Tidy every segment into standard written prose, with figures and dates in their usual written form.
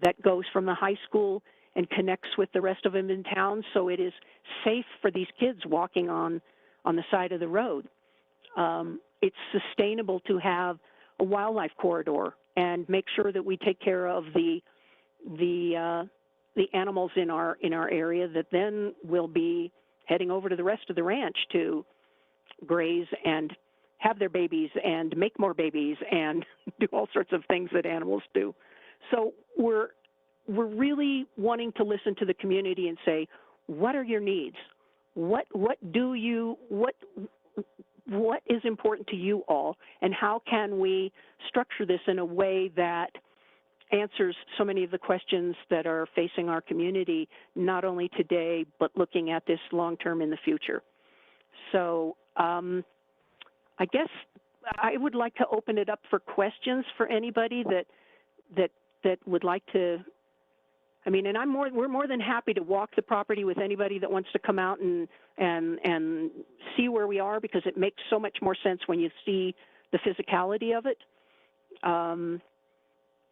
that goes from the high school and connects with the rest of them in town, so it is safe for these kids walking on the side of the road. It's sustainable to have a wildlife corridor and make sure that we take care of the animals in our area that then will be heading over to the rest of the ranch to graze and have their babies and make more babies and do all sorts of things that animals do. So we're really wanting to listen to the community and say, what are your needs? What is important to you all, and how can we structure this in a way that answers so many of the questions that are facing our community, not only today, but looking at this long term in the future. So I guess I would like to open it up for questions for anybody that would like to. I mean, and we're more than happy to walk the property with anybody that wants to come out and see where we are, because it makes so much more sense when you see the physicality of it.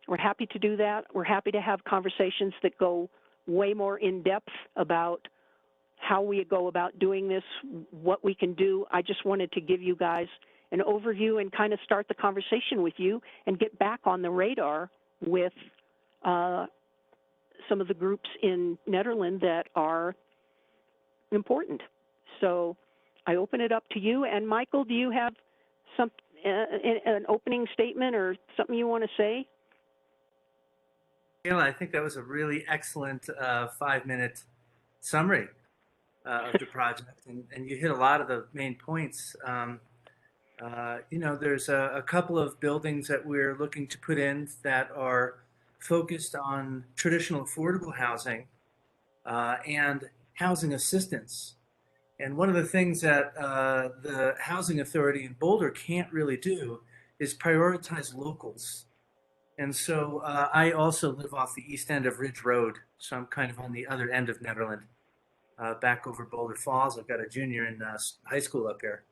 We're happy to do that. We're happy to have conversations that go way more in depth about how we go about doing this, what we can do. I just wanted to give you guys an overview and kind of start the conversation with you and get back on the radar with some of the groups in Nederland that are important. So I open it up to you. And Michael, do you have an opening statement or something you want to say? Kayla, I think that was a really excellent 5-minute summary of the project, and you hit a lot of the main points. There's a couple of buildings that we're looking to put in that are focused on traditional affordable housing and housing assistance. And one of the things that the Housing Authority in Boulder can't really do is prioritize locals. And so I also live off the east end of Ridge Road, so I'm kind of on the other end of Nederland, back over Boulder Falls. I've got a junior in high school up here,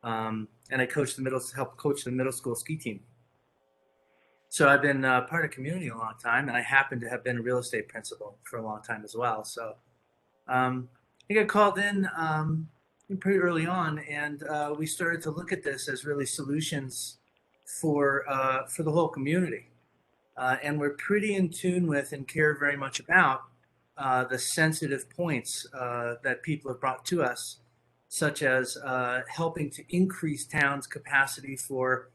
and I help coach the middle school ski team. So I've been part of community a long time, and I happen to have been a real estate principal for a long time as well. So I got called in pretty early on, and we started to look at this as really solutions for the whole community. And we're pretty in tune with and care very much about the sensitive points that people have brought to us, such as helping to increase town's capacity for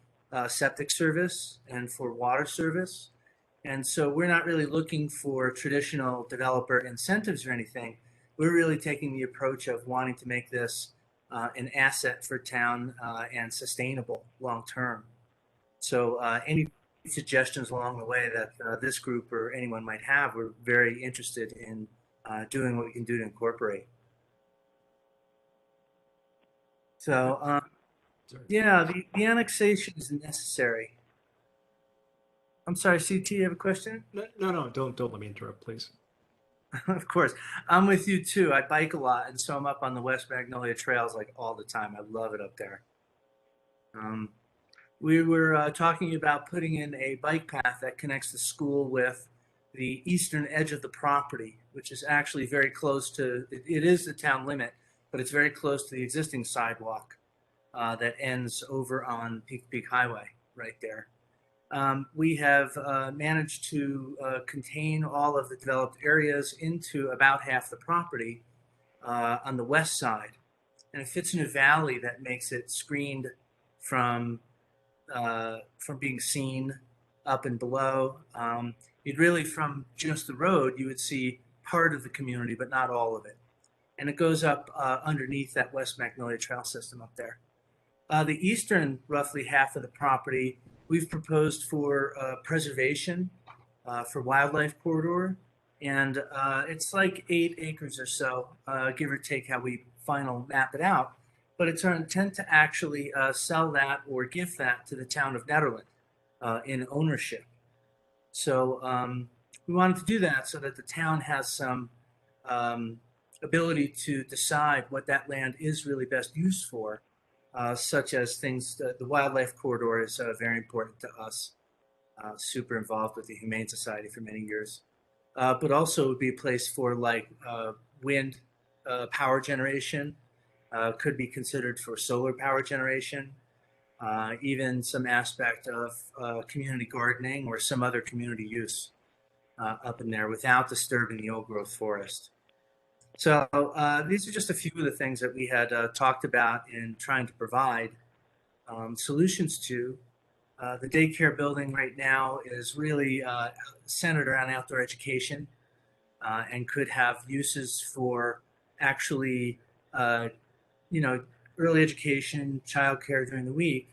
septic service and for water service. And so we're not really looking for traditional developer incentives or anything. We're really taking the approach of wanting to make this an asset for town and sustainable long term. So any suggestions along the way that this group or anyone might have, we're very interested in doing what we can do to incorporate. So yeah, the annexation is necessary. I'm sorry, CT, you have a question? No, don't let me interrupt, please. Of course. I'm with you too. I bike a lot, and so I'm up on the West Magnolia trails like all the time. I love it up there. We were talking about putting in a bike path that connects the school with the eastern edge of the property, which is actually very close to, it is the town limit, but it's very close to the existing sidewalk that ends over on Peak Peak Highway right there. We have managed to contain all of the developed areas into about half the property on the west side. And it fits in a valley that makes it screened from being seen up and below. You'd really, from just the road, you would see part of the community, but not all of it. And it goes up underneath that West Magnolia Trail system up there. The eastern, roughly half of the property, we've proposed for preservation for wildlife corridor. And it's like 8 acres or so, give or take how we final map it out. But it's our intent to actually sell that or gift that to the town of Nederland in ownership. So we wanted to do that so that the town has some ability to decide what that land is really best used for, such as things, the wildlife corridor is very important to us. super involved with the Humane Society for many years. But also would be a place for like wind power generation, could be considered for solar power generation, even some aspect of community gardening or some other community use up in there without disturbing the old growth forest. So these are just a few of the things that we had talked about in trying to provide solutions to. The daycare building right now is really centered around outdoor education and could have uses for actually, uh, you know, early education, childcare during the week,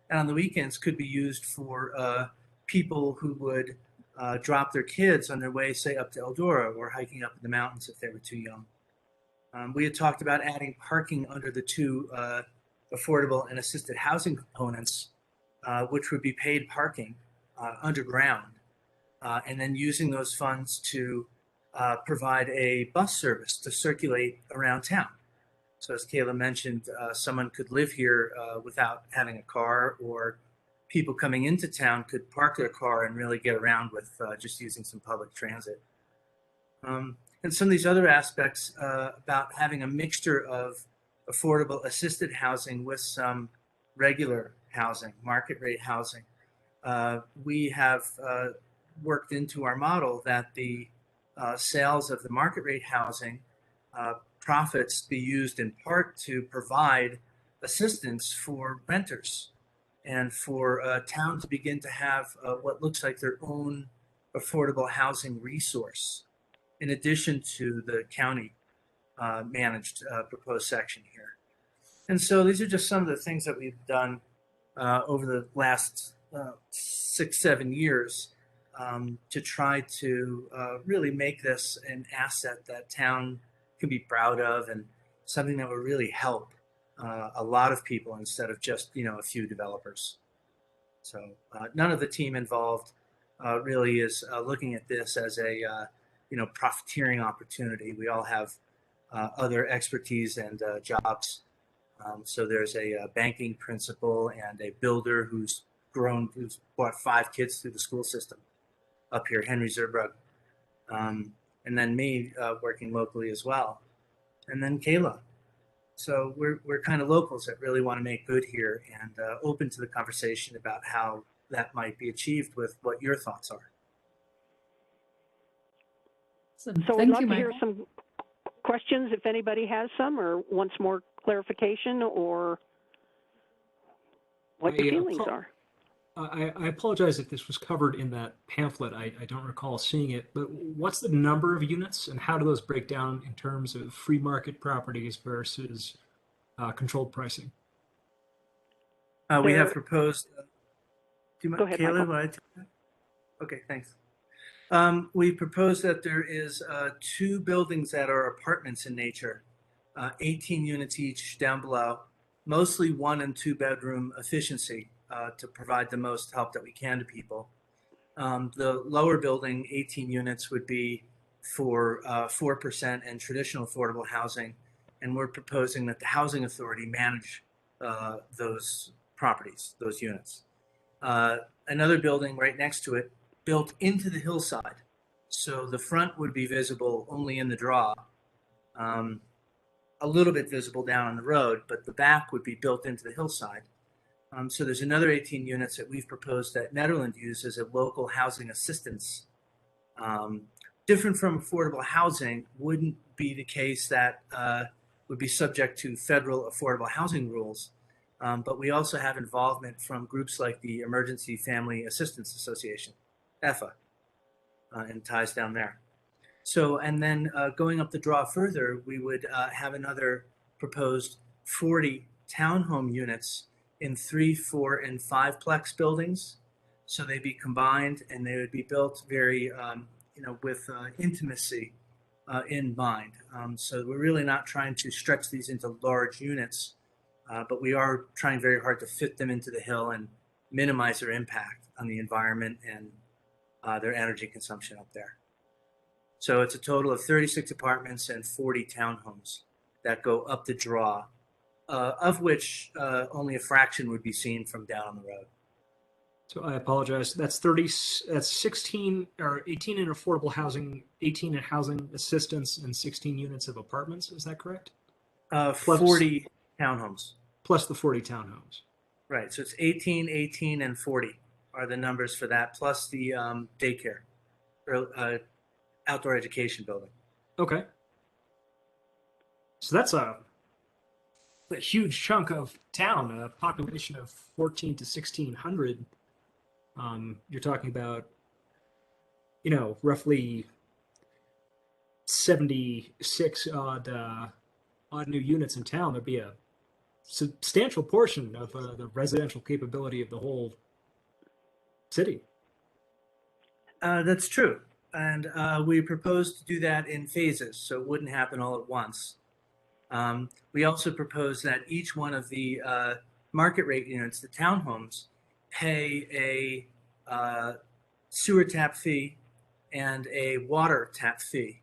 and on the weekends could be used for people who would drop their kids on their way, say, up to Eldora or hiking up in the mountains if they were too young. We had talked about adding parking under the two affordable and assisted housing components, which would be paid parking underground, and then using those funds to provide a bus service to circulate around town. So as Kayla mentioned, someone could live here without having a car, or people coming into town could park their car and really get around with just using some public transit. And some of these other aspects about having a mixture of affordable assisted housing with some regular housing, market rate housing. We have worked into our model that the sales of the market rate housing profits be used in part to provide assistance for renters and for town to begin to have what looks like their own affordable housing resource, in addition to the county managed proposed section here. And so these are just some of the things that we've done over the last 6-7 years to try to really make this an asset that town can be proud of and something that will really help a lot of people instead of just a few developers. So none of the team involved really is looking at this as a profiteering opportunity. We all have other expertise and jobs. So there's a banking principal and a builder who's brought 5 kids through the school system up here, Henry Zerbrug. And then me working locally as well. And then Kayla. So we're kind of locals that really want to make good here and open to the conversation about how that might be achieved with what your thoughts are. So we'd love to hear some questions if anybody has some or wants more clarification or what your feelings are. I apologize if this was covered in that pamphlet. I don't recall seeing it, but what's the number of units and how do those break down in terms of free market properties versus controlled pricing? We have proposed. Do you Go ahead, Kayla, Michael. Okay, thanks. We propose that there is 2 buildings that are apartments in nature, 18 units each down below, mostly 1 and 2 bedroom efficiency to provide the most help that we can to people. The lower building, 18 units, would be for 4% and traditional affordable housing, and we're proposing that the Housing Authority manage those properties, those units. Another building right next to it, built into the hillside. So the front would be visible only in the draw, a little bit visible down on the road, but the back would be built into the hillside. So there's another 18 units that we've proposed that Nederland use as a local housing assistance. Different from affordable housing, wouldn't be the case that would be subject to federal affordable housing rules. But we also have involvement from groups like the Emergency Family Assistance Association, EFA, and ties down there. So, and then going up the draw further, we would have another proposed 40 townhome units in 3, 4, and 5-plex buildings. So they'd be combined and they would be built very, with intimacy in mind. So we're really not trying to stretch these into large units, but we are trying very hard to fit them into the hill and minimize their impact on the environment and their energy consumption up there. So it's a total of 36 apartments and 40 townhomes that go up the draw, of which only a fraction would be seen from down on the road. So I apologize. That's 30, that's 16 or 18 in affordable housing, 18 in housing assistance, and 16 units of apartments. Is that correct? Plus, 40 townhomes. plus the 40 townhomes. Right. So it's 18, 18, and 40 are the numbers for that, plus the daycare or outdoor education building. Okay. So that's a huge chunk of town, a population of 14 to 1600. You're talking about, roughly 76 odd new units in town. There'd be a substantial portion of the residential capability of the whole city. That's true. And we propose to do that in phases, so it wouldn't happen all at once. We also propose that each one of the market rate units, the townhomes, pay a sewer tap fee and a water tap fee.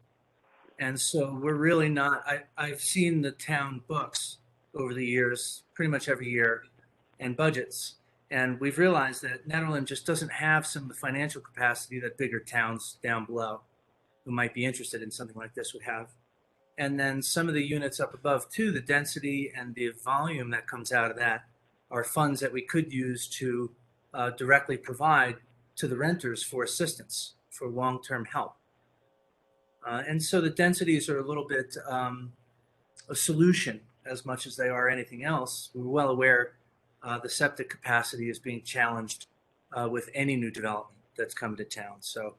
And so we're really not, I've seen the town books over the years, pretty much every year, and budgets. And we've realized that Nederland just doesn't have some of the financial capacity that bigger towns down below who might be interested in something like this would have. And then some of the units up above too, the density and the volume that comes out of that are funds that we could use to directly provide to the renters for assistance, for long-term help. And so the densities are a little bit a solution as much as they are anything else. We're well aware the septic capacity is being challenged with any new development that's come to town. So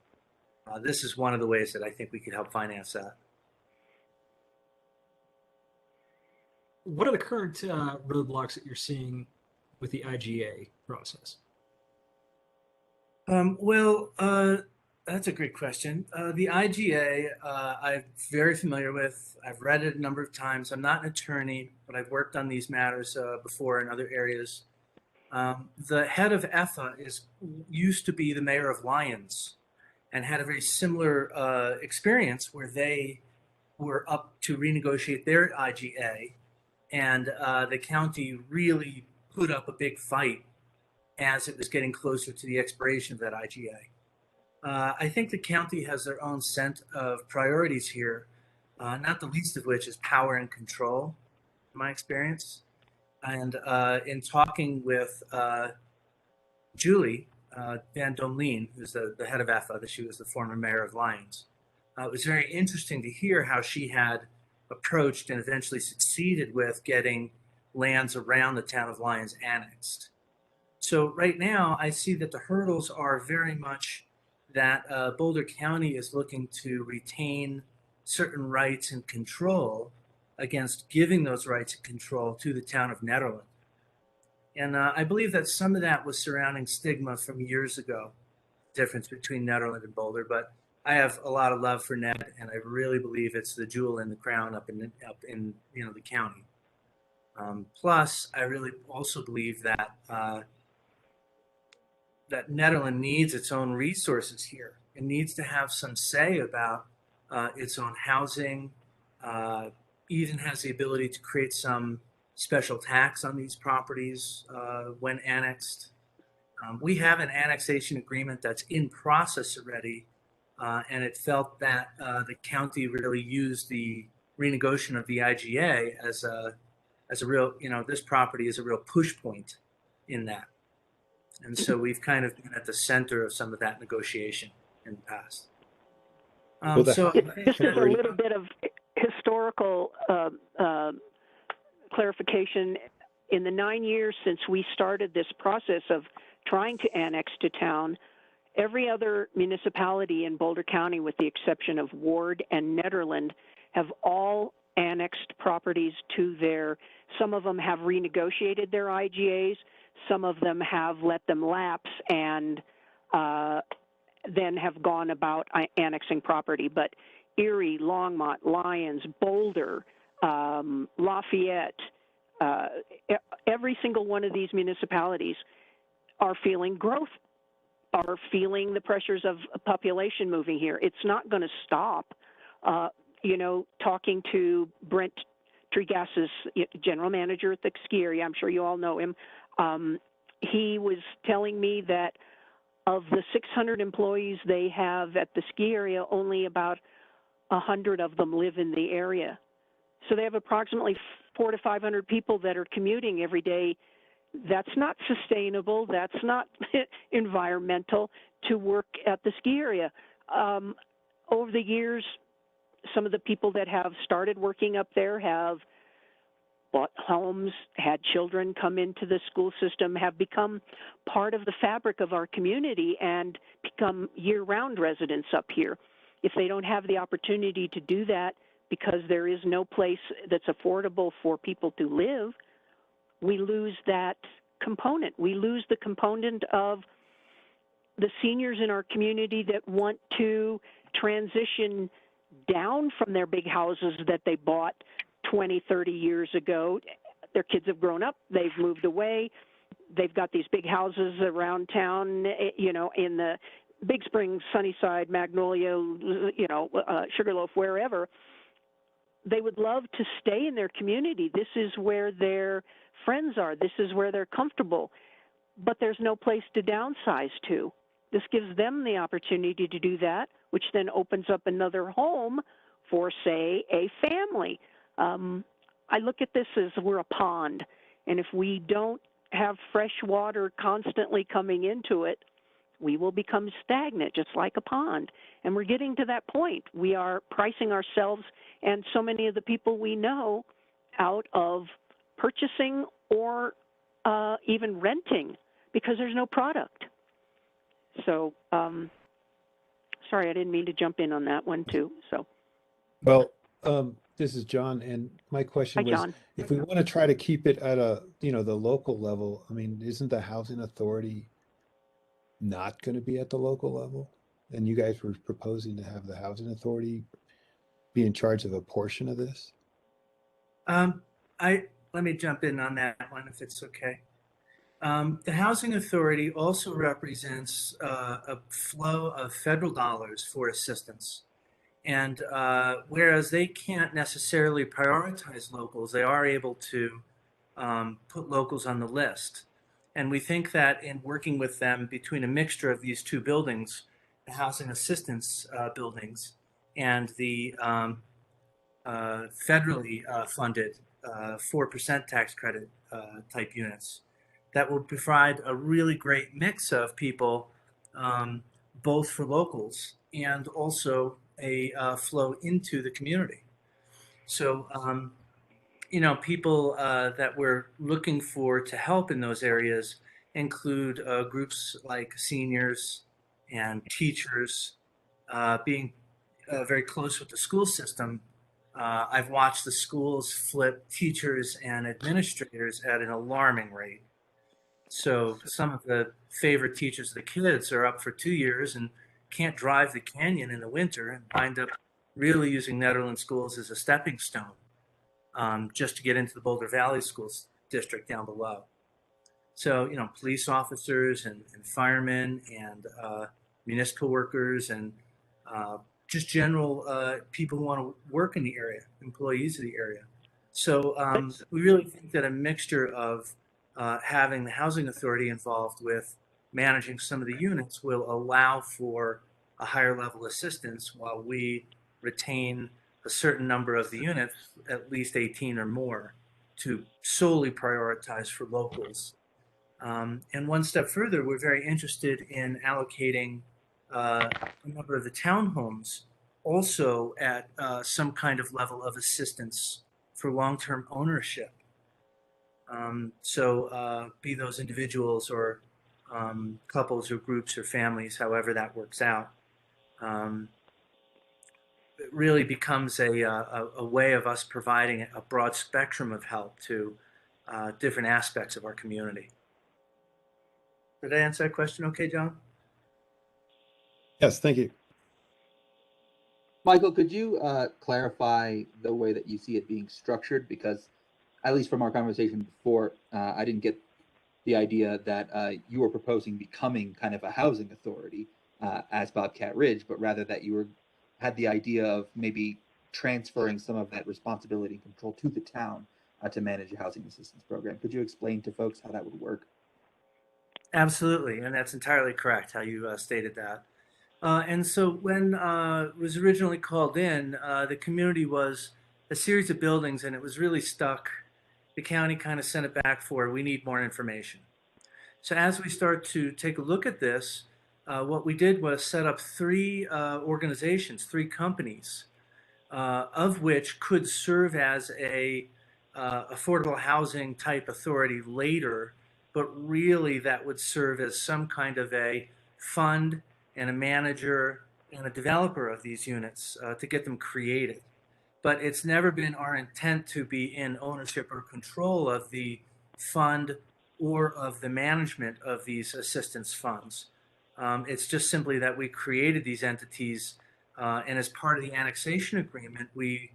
this is one of the ways that I think we could help finance that. What are the current roadblocks that you're seeing with the IGA process? That's a great question. The IGA, I'm very familiar with. I've read it a number of times. I'm not an attorney, but I've worked on these matters before in other areas. The head of EFA used to be the mayor of Lyons and had a very similar experience where they were up to renegotiate their IGA, and the county really put up a big fight as it was getting closer to the expiration of that IGA. I think the county has their own set of priorities here, not the least of which is power and control, in my experience. And in talking with Julie Van Domleen, who's the head of EFA, she was the former mayor of Lyons, it was very interesting to hear how she had approached and eventually succeeded with getting lands around the town of Lyons annexed. So right now, I see that the hurdles are very much that Boulder County is looking to retain certain rights and control against giving those rights and control to the town of Nederland. And I believe that some of that was surrounding stigma from years ago, difference between Nederland and Boulder. But I have a lot of love for Ned, and I really believe it's the jewel in the crown up in the county. Plus, I really also believe that that Nederland needs its own resources here. It needs to have some say about its own housing, even has the ability to create some special tax on these properties when annexed. We have an annexation agreement that's in process already, and it felt that the county really used the renegotiation of the IGA as a real, this property is a real push point in that. And so we've kind of been at the center of some of that negotiation in the past. Just as a little bit of historical clarification, in the 9 years since we started this process of trying to annex to town, every other municipality in Boulder County, with the exception of Ward and Nederland, have all annexed properties to some of them have renegotiated their IGAs, some of them have let them lapse and then have gone about annexing property. But Erie, Longmont, Lyons, Boulder, Lafayette, every single one of these municipalities are feeling growth, are feeling the pressures of population moving here. It's not going to stop. Talking to Brent Tregass's general manager at the ski area, I'm sure you all know him. he was telling me that of the 600 employees they have at the ski area, only about 100 of them live in the area. So they have approximately 400 to 500 people that are commuting every day. That's not sustainable. That's not environmental to work at the ski area. Over the years, some of the people that have started working up there have bought homes, had children come into the school system, have become part of the fabric of our community and become year-round residents up here. If they don't have the opportunity to do that because there is no place that's affordable for people to live, we lose that component. We lose the component of the seniors in our community that want to transition down from their big houses that they bought 20, 30 years ago. Their kids have grown up, they've moved away, they've got these big houses around town, you know, in the Big Springs, Sunnyside, Magnolia, you know, Sugarloaf, wherever. They would love to stay in their community. This is where their friends are. This is where they're comfortable. But there's no place to downsize to. This gives them the opportunity to do that, which then opens up another home for, say, a family. I look at this as we're a pond, and if we don't have fresh water constantly coming into it, we will become stagnant, just like a pond. And we're getting to that point. We are pricing ourselves and so many of the people we know out of purchasing or even renting because there's no product. So, sorry, I didn't mean to jump in on that one too. So, Well, this is John, and my question hi, was, John. if we want to try to keep it at a, you know, the local level, I mean, isn't the housing authority not going to be at the local level? And you guys were proposing to have the housing authority be in charge of a portion of this? Let me jump in on that one if it's okay. The Housing Authority also represents a flow of federal dollars for assistance. And whereas they can't necessarily prioritize locals, they are able to put locals on the list. And we think that in working with them between a mixture of these two buildings, the housing assistance buildings and the federally funded 4% tax credit type units, that will provide a really great mix of people, both for locals and also a flow into the community. So, you know, people that we're looking for to help in those areas include groups like seniors and teachers, being very close with the school system. I've watched the schools flip teachers and administrators at an alarming rate. So some of the favorite teachers of the kids are up for 2 years and can't drive the canyon in the winter and wind up really using Nederland schools as a stepping stone, just to get into the Boulder Valley Schools district down below. So, you know, police officers and firemen and municipal workers and just general people who want to work in the area, employees of the area. So we really think that a mixture of having the housing authority involved with managing some of the units will allow for a higher level assistance while we retain a certain number of the units, at least 18 or more, to solely prioritize for locals. And one step further, we're very interested in allocating a number of the townhomes also at some kind of level of assistance for long-term ownership. So be those individuals or couples or groups or families, however that works out. It really becomes a way of us providing a broad spectrum of help to different aspects of our community. Did I answer that question okay, John? Yes, thank you. Michael, could you clarify the way that you see it being structured? Because at least from our conversation before, I didn't get the idea that you were proposing becoming kind of a housing authority as Bobcat Ridge, but rather that you had the idea of maybe transferring some of that responsibility and control to the town to manage a housing assistance program. Could you explain to folks how that would work? Absolutely, and that's entirely correct how you stated that. And so when it was originally called in, the community was a series of buildings, and it was really stuck. The county kind of sent it back for, we need more information. So as we start to take a look at this, what we did was set up three organizations, three companies, of which could serve as a affordable housing type authority later, but really that would serve as some kind of a fund and a manager and a developer of these units to get them created. But it's never been our intent to be in ownership or control of the fund or of the management of these assistance funds. It's just simply that we created these entities, and as part of the annexation agreement, we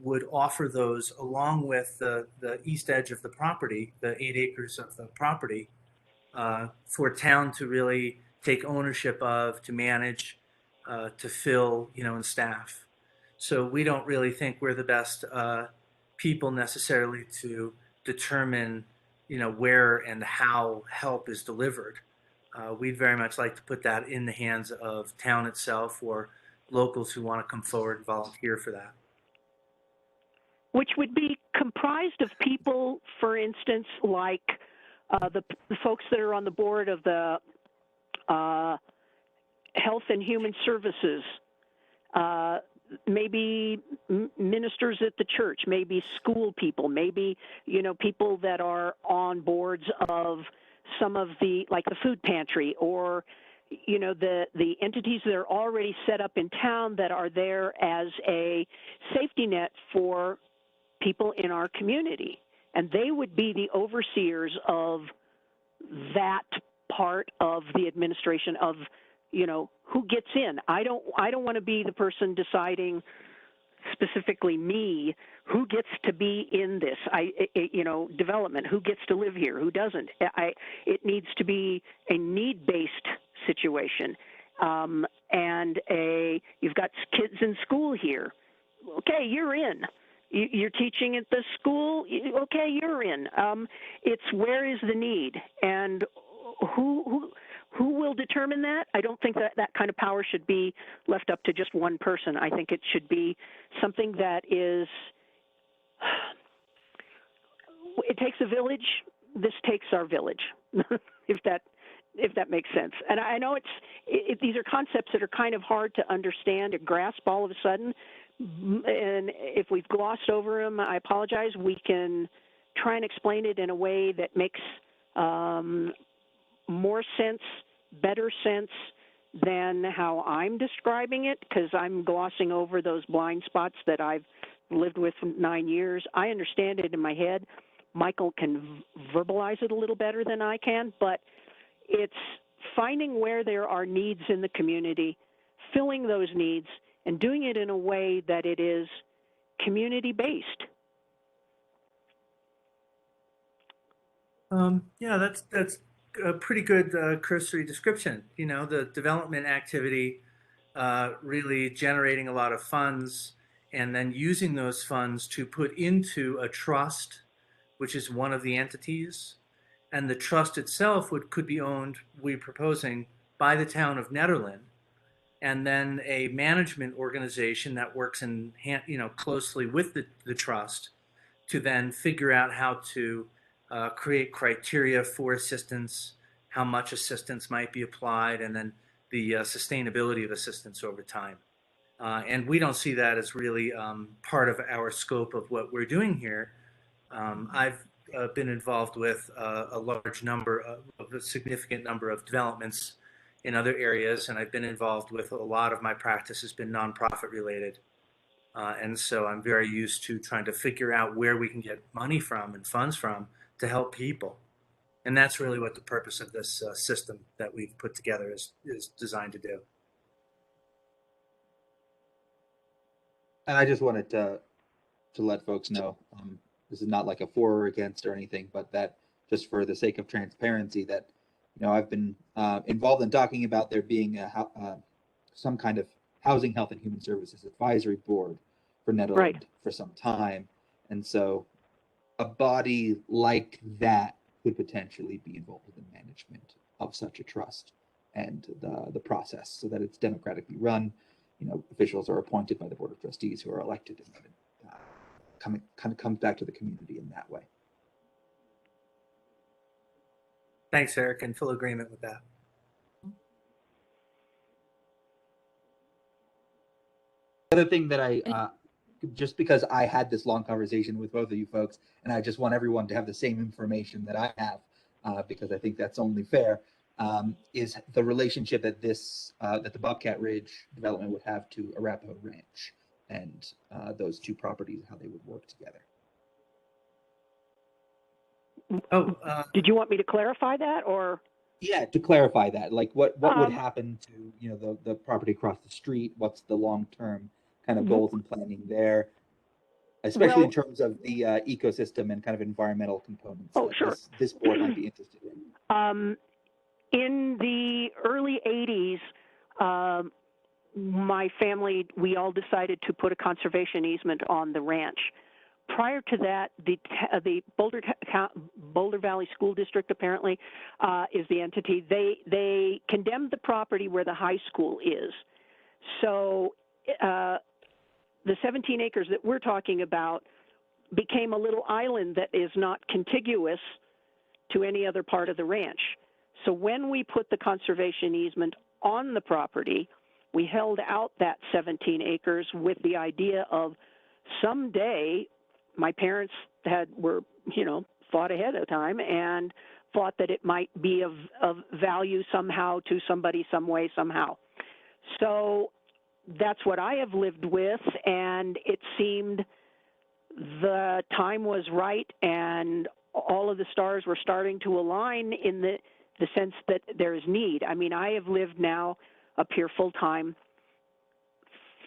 would offer those along with the east edge of the property, the 8 acres of the property, for town to really take ownership of, to manage, to fill, and staff. So we don't really think we're the best people necessarily to determine, where and how help is delivered. We'd very much like to put that in the hands of town itself or locals who want to come forward and volunteer for that. Which would be comprised of people, for instance, like the folks that are on the board of the Health and Human Services, maybe ministers at the church, maybe school people, maybe, people that are on boards of some of the, like the food pantry, or, the entities that are already set up in town that are there as a safety net for people in our community. And they would be the overseers of that part of the administration of, who gets in. I don't want to be the person deciding, specifically me, who gets to be in this, development, who gets to live here, who doesn't. It needs to be a need-based situation. And you've got kids in school here. Okay, you're in. You're teaching at the school. Okay, you're in. It's where is the need, and who will determine that? I don't think that kind of power should be left up to just one person. I think it should be something that is. It takes a village. This takes our village, if that makes sense. And I know these are concepts that are kind of hard to understand or grasp all of a sudden. And if we've glossed over them, I apologize. We can try and explain it in a way that makes more sense, better sense than how I'm describing it, because I'm glossing over those blind spots that I've lived with for 9 years. I understand it in my head. Michael can verbalize it a little better than I can, but it's finding where there are needs in the community, filling those needs, and doing it in a way that it is community-based. Yeah, that's a pretty good cursory description. The development activity really generating a lot of funds and then using those funds to put into a trust, which is one of the entities. And the trust itself could be owned, we're proposing, by the town of Nederland, and then a management organization that works in closely with the trust to then figure out how to create criteria for assistance, how much assistance might be applied, and then the sustainability of assistance over time. And we don't see that as really part of our scope of what we're doing here. I've been involved with a significant number of developments in other areas, and I've been involved with a lot of my practice has been nonprofit related. And so I'm very used to trying to figure out where we can get money from and funds from to help people. And that's really what the purpose of this system that we've put together is designed to do. And I just wanted to let folks know, this is not like a for or against or anything, but that just for the sake of transparency, that I've been involved in talking about there being some kind of Housing, Health, and Human Services Advisory Board for Nederland for some time. And so a body like that could potentially be involved in the management of such a trust and the process, so that it's democratically run. Officials are appointed by the Board of Trustees, who are elected, and then comes back to the community in that way. Thanks, Eric, in full agreement with that. The other thing that I, just because I had this long conversation with both of you folks, and I just want everyone to have the same information that I have, because I think that's only fair, is the relationship that that the Bobcat Ridge development would have to Arapahoe Ranch, and those two properties, how they would work together. Did you want me to clarify that, or? Yeah, to clarify that, like what would happen to the property across the street? What's the long-term kind of goals and planning there, especially in terms of the ecosystem and kind of environmental components that sure. this board might be interested in? In the early 80s, my family, we all decided to put a conservation easement on the ranch. Prior to that, the Boulder Valley School District apparently is the entity. They condemned the property where the high school is. So the 17 acres that we're talking about became a little island that is not contiguous to any other part of the ranch. So when we put the conservation easement on the property, we held out that 17 acres with the idea of someday. My parents were thought ahead of time and thought that it might be of value somehow to somebody, some way, somehow. So that's what I have lived with, and it seemed the time was right, and all of the stars were starting to align in the sense that there is need. I mean, I have lived now up here full time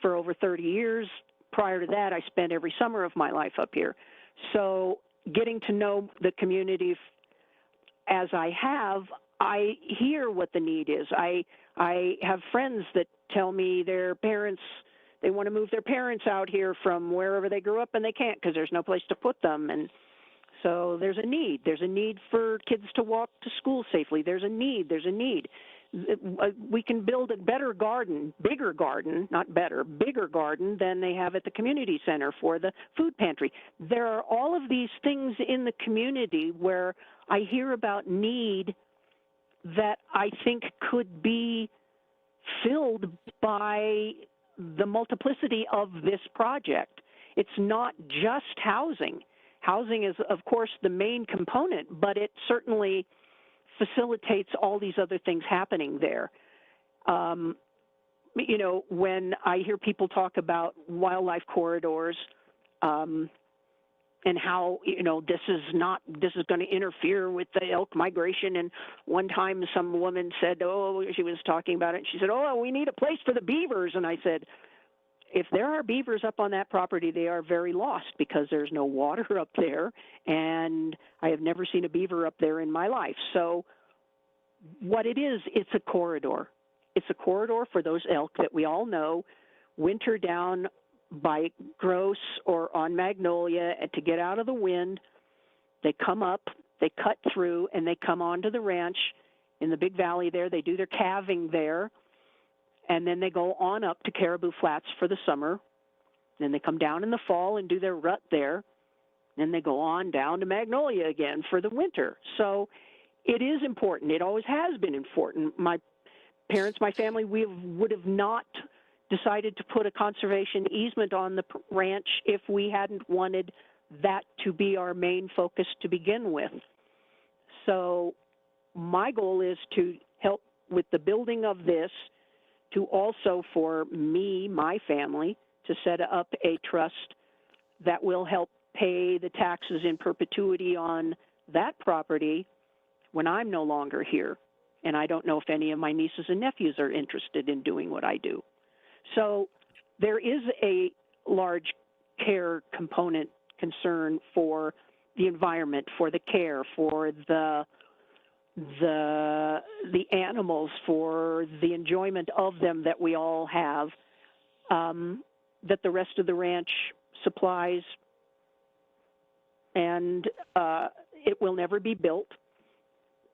for over 30 years. Prior to that, I spent every summer of my life up here. So getting to know the community as I have, I hear what the need is. I have friends that tell me their parents, they want to move their parents out here from wherever they grew up, and they can't because there's no place to put them. And so there's a need. There's a need for kids to walk to school safely. There's a need. We can build a better garden, bigger garden, not better, bigger garden than they have at the community center for the food pantry. There are all of these things in the community where I hear about need that I think could be filled by the multiplicity of this project. It's not just housing. Housing is, of course, the main component, but it certainly facilitates all these other things happening there. When I hear people talk about wildlife corridors and how, this is going to interfere with the elk migration. And one time some woman said, she was talking about it, and she said, we need a place for the beavers. And I said, if there are beavers up on that property, they are very lost because there's no water up there, and I have never seen a beaver up there in my life. So what it is, it's a corridor. It's a corridor for those elk that we all know winter down by Gross or on Magnolia, and to get out of the wind, they come up, they cut through, and they come onto the ranch in the big valley there. They do their calving there. And then they go on up to Caribou Flats for the summer. Then they come down in the fall and do their rut there. Then they go on down to Magnolia again for the winter. So it is important. It always has been important. My parents, my family, we would have not decided to put a conservation easement on the ranch if we hadn't wanted that to be our main focus to begin with. So my goal is to help with the building of this, to also for me, my family, to set up a trust that will help pay the taxes in perpetuity on that property when I'm no longer here. And I don't know if any of my nieces and nephews are interested in doing what I do. So there is a large care component concern for the environment, for the care, for the animals, for the enjoyment of them that we all have, that the rest of the ranch supplies, and it will never be built.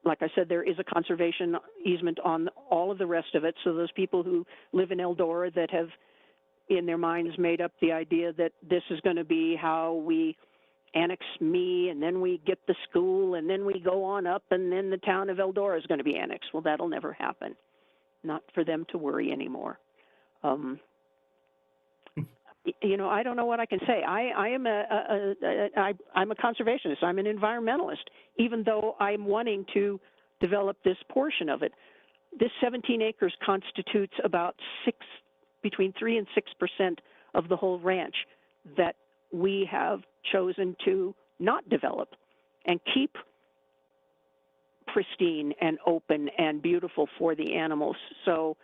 like I said, there is a conservation easement on all of the rest of it. So those people who live in Eldora that have in their minds made up the idea that this is going to be how we annex me, and then we get the school, and then we go on up, and then the town of Eldora is going to be annexed. Well, that'll never happen. Not for them to worry anymore. You know, I don't know what I can say. I'm a conservationist. I'm an environmentalist, even though I'm wanting to develop this portion of it. This 17 acres constitutes about between 3 and 6% of the whole ranch that we have chosen to not develop and keep pristine and open and beautiful for the animals. So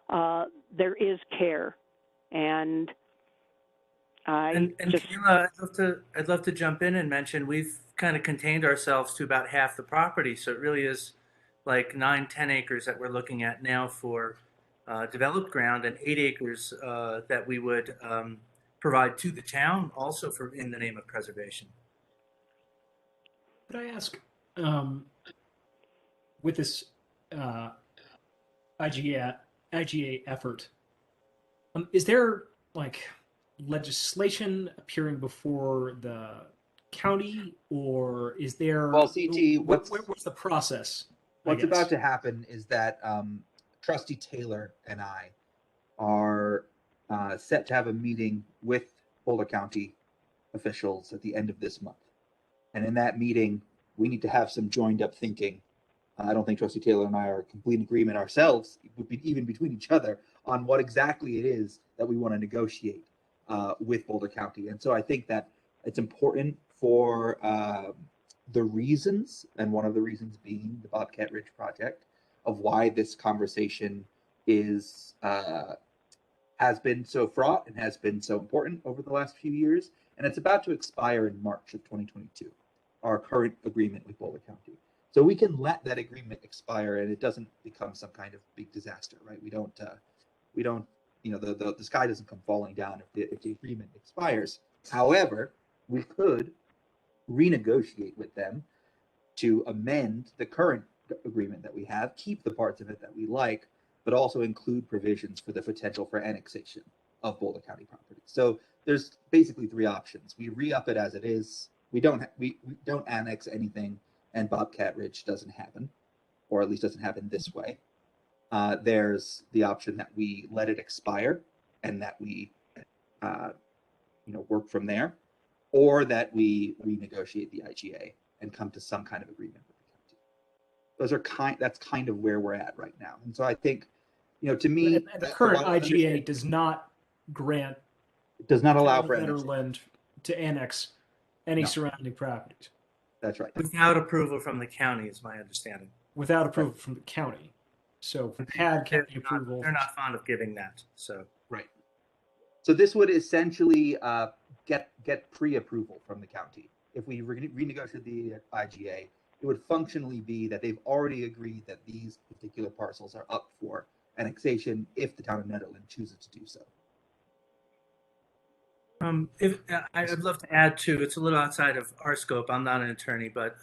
there is care, and Kayla, I'd love to jump in and mention we've kind of contained ourselves to about half the property, so it really is like 9-10 acres that we're looking at now for developed ground, and 8 acres that we would provide to the town, also for in the name of preservation. Could I ask, with this IGA effort, is there like legislation appearing before the county, or is there? Well, CT, what's the process? What's about to happen is that Trustee Taylor and I are set to have a meeting with Boulder County officials at the end of this month. And in that meeting, we need to have some joined up thinking. I don't think Trustee Taylor and I are in complete agreement ourselves, even between each other, on what exactly it is that we want to negotiate with Boulder County. And so I think that it's important for the reasons, and one of the reasons being the Bobcat Ridge project, of why this conversation is has been so fraught and has been so important over the last few years. And it's about to expire in March of 2022, our current agreement with Boulder County. So we can let that agreement expire and it doesn't become some kind of big disaster, right? We don't, you know, the sky doesn't come falling down if the agreement expires. However, we could renegotiate with them to amend the current agreement that we have, keep the parts of it that we like, but also include provisions for the potential for annexation of Boulder County property. So there's basically 3 options. We re-up it as it is. We don't annex anything, and Bobcat Ridge doesn't happen, or at least doesn't happen this way. There's the option that we let it expire and that we, work from there, or that we renegotiate the IGA and come to some kind of agreement with the county. Those are that's kind of where we're at right now. And so I think, to me, the current IGA does not grant, it does not allow for Nederland to annex any surrounding properties. That's right. Without approval from the county, is my understanding. Without approval from the county. So had county approval. They're not fond of giving that. So right. So this would essentially get pre-approval from the county. If we renegotiate the IGA, it would functionally be that they've already agreed that these particular parcels are up for annexation if the town of Nederland chooses to do so. I'd love to add too, it's a little outside of our scope. I'm not an attorney, but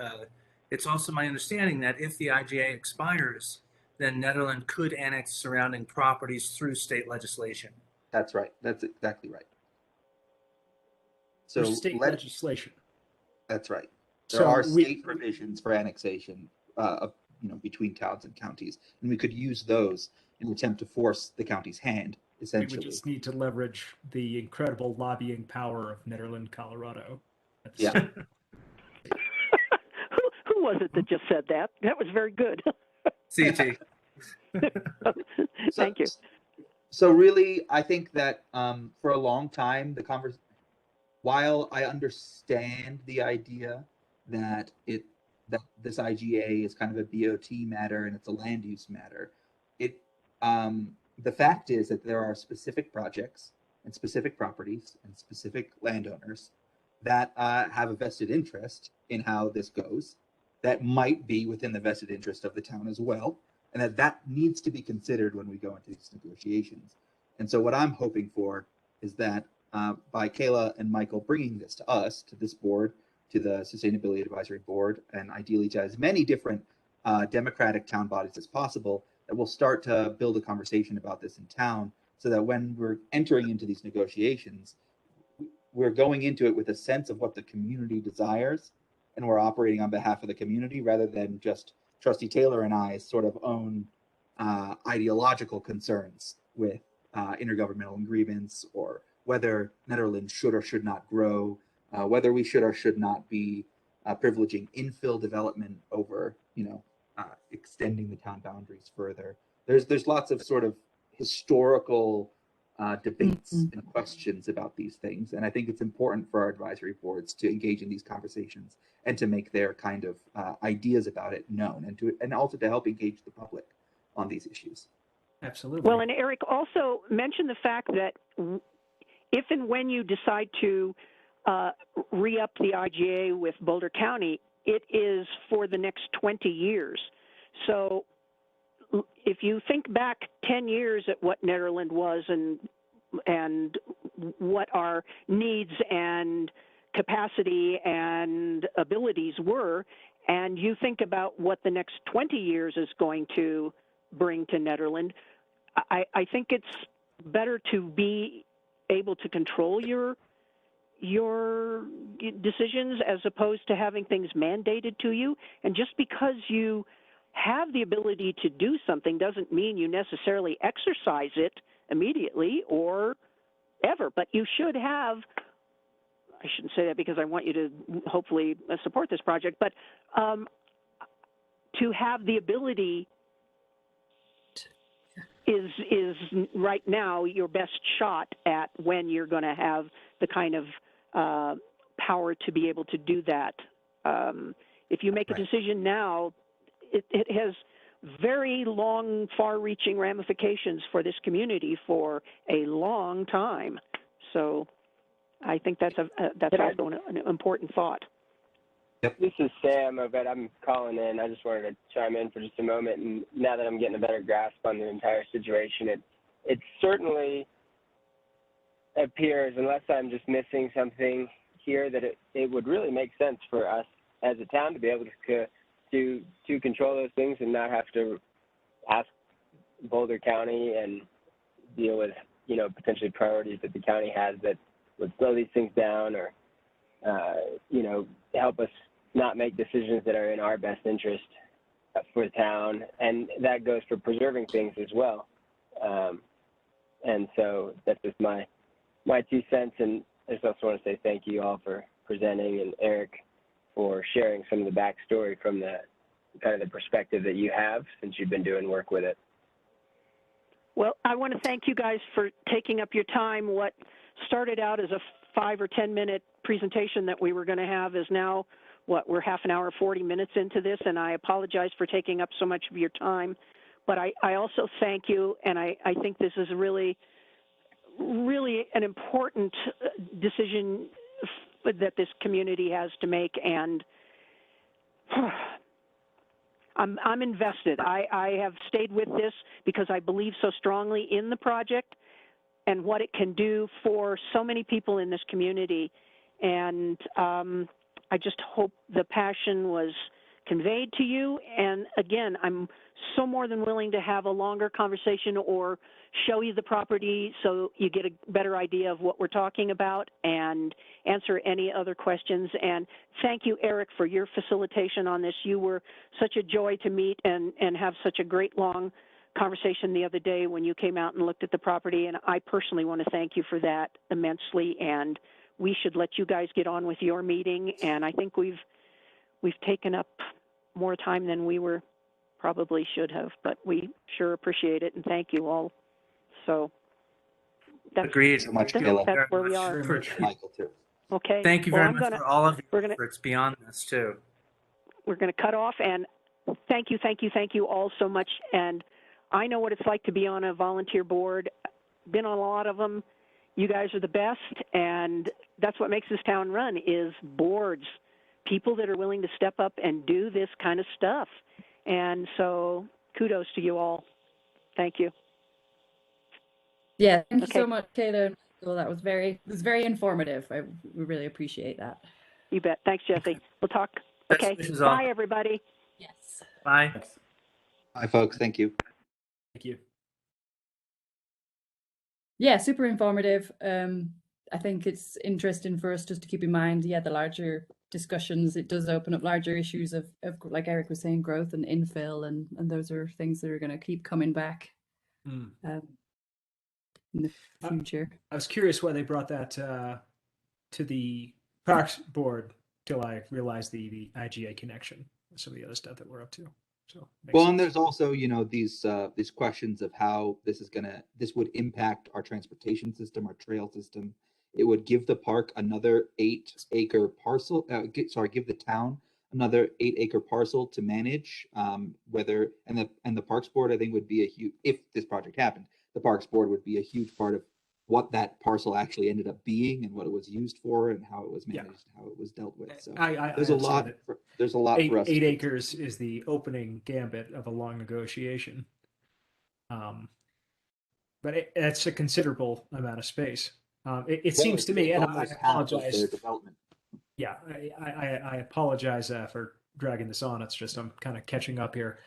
it's also my understanding that if the IGA expires, then Nederland could annex surrounding properties through state legislation. That's right. That's exactly right. So state legislation. That's right. There are state provisions for annexation between towns and counties, and we could use those in an attempt to force the county's hand. Essentially, we would just need to leverage the incredible lobbying power of Nederland, Colorado. Yeah. Who was it that just said that? That was very good. CT. Thank you. So really, I think that for a long time, while I understand the idea that this IGA is kind of a BOT matter and it's a land use matter, the fact is that there are specific projects and specific properties and specific landowners that have a vested interest in how this goes, that might be within the vested interest of the town as well, and that needs to be considered when we go into these negotiations. And so what I'm hoping for is that by Kayla and Michael bringing this to us, to this board, to the Sustainability Advisory Board, and ideally to as many different democratic town bodies as possible, that we'll start to build a conversation about this in town, so that when we're entering into these negotiations, we're going into it with a sense of what the community desires, and we're operating on behalf of the community rather than just Trustee Taylor and I's sort of own ideological concerns with intergovernmental agreements, or whether Nederland should or should not grow, whether we should or should not be privileging infill development over, extending the town boundaries further. There's lots of sort of historical debates and questions about these things, and I think it's important for our advisory boards to engage in these conversations and to make their kind of ideas about it known, and also to help engage the public on these issues. Absolutely. Well, and Eric also mentioned the fact that if and when you decide to re-up the IGA with Boulder County, it is for the next 20 years. So if you think back 10 years at what Nederland was and what our needs and capacity and abilities were, and you think about what the next 20 years is going to bring to Nederland, I think it's better to be able to control your decisions as opposed to having things mandated to you. And just because you have the ability to do something doesn't mean you necessarily exercise it immediately or ever, but you should have, I shouldn't say that because I want you to hopefully support this project, but to have the ability is right now your best shot at when you're going to have the kind of power to be able to do that. If you make a decision now, it has very long, far-reaching ramifications for this community for a long time. So I think that's also an important thought. Yep. This is Sam, but I'm calling in. I just wanted to chime in for just a moment. And now that I'm getting a better grasp on the entire situation, it certainly appears, unless I'm just missing something here, that it would really make sense for us as a town to be able to control those things and not have to ask Boulder County and deal with, potentially priorities that the county has that would slow these things down or, help us not make decisions that are in our best interest for the town. And that goes for preserving things as well. And so that's just my 2 cents. And I just also want to say thank you all for presenting, and Eric for sharing some of the backstory from the kind of the perspective that you have since you've been doing work with it. Well, I want to thank you guys for taking up your time. What started out as a 5 or 10 minute presentation that we were going to have is now, we're half an hour, 40 minutes into this, and I apologize for taking up so much of your time. But I also thank you, and I think this is really, really an important decision that this community has to make, and I'm invested. I have stayed with this because I believe so strongly in the project and what it can do for so many people in this community. And I just hope the passion was conveyed to you. And again, I'm so more than willing to have a longer conversation or show you the property so you get a better idea of what we're talking about and answer any other questions. And thank you, Eric, for your facilitation on this. You were such a joy to meet and have such a great long conversation the other day when you came out and looked at the property. And I personally want to thank you for that immensely. And we should let you guys get on with your meeting. And I think we've taken up more time than we probably should have, but we sure appreciate it and thank you all. So that's, Agreed. So much, that's, Kayla. that's where we are. Michael, too. Okay. Thank you Well, very much for all of your efforts beyond this, too. We're going to cut off, and thank you all so much. And I know what it's like to be on a volunteer board. Been on a lot of them. You guys are the best, and that's what makes this town run is boards, people that are willing to step up and do this kind of stuff. And so kudos to you all. Thank you. Yeah, thank you so much, Kayla. Well, that was very informative. We really appreciate that. You bet. Thanks, Jesse. We'll talk. Okay. Bye, everybody. Yes. Bye. Thanks. Bye, folks. Thank you. Thank you. Yeah, super informative. I think it's interesting for us just to keep in mind, yeah, the larger discussions, it does open up larger issues of like Eric was saying, growth and infill, and those are things that are going to keep coming back in the future. I was curious why they brought that to the Parks Board till I realized the IGA connection and some of the other stuff that we're up to. So Well, and there's also, you know, these questions of how this would impact our transportation system, our trail system. It would give the park another 8-acre parcel. Give the town another 8-acre parcel to manage. And the Parks Board, I think, would be a huge, if this project happened, the Parks Board would be a huge part of what that parcel actually ended up being and what it was used for and how it was managed, and how it was dealt with. So there's a lot. There's a lot for us. 8 acres is the opening gambit of a long negotiation. But it's a considerable amount of space. It seems to me, and I apologize. Yeah, I apologize for dragging this on. It's just I'm kind of catching up here.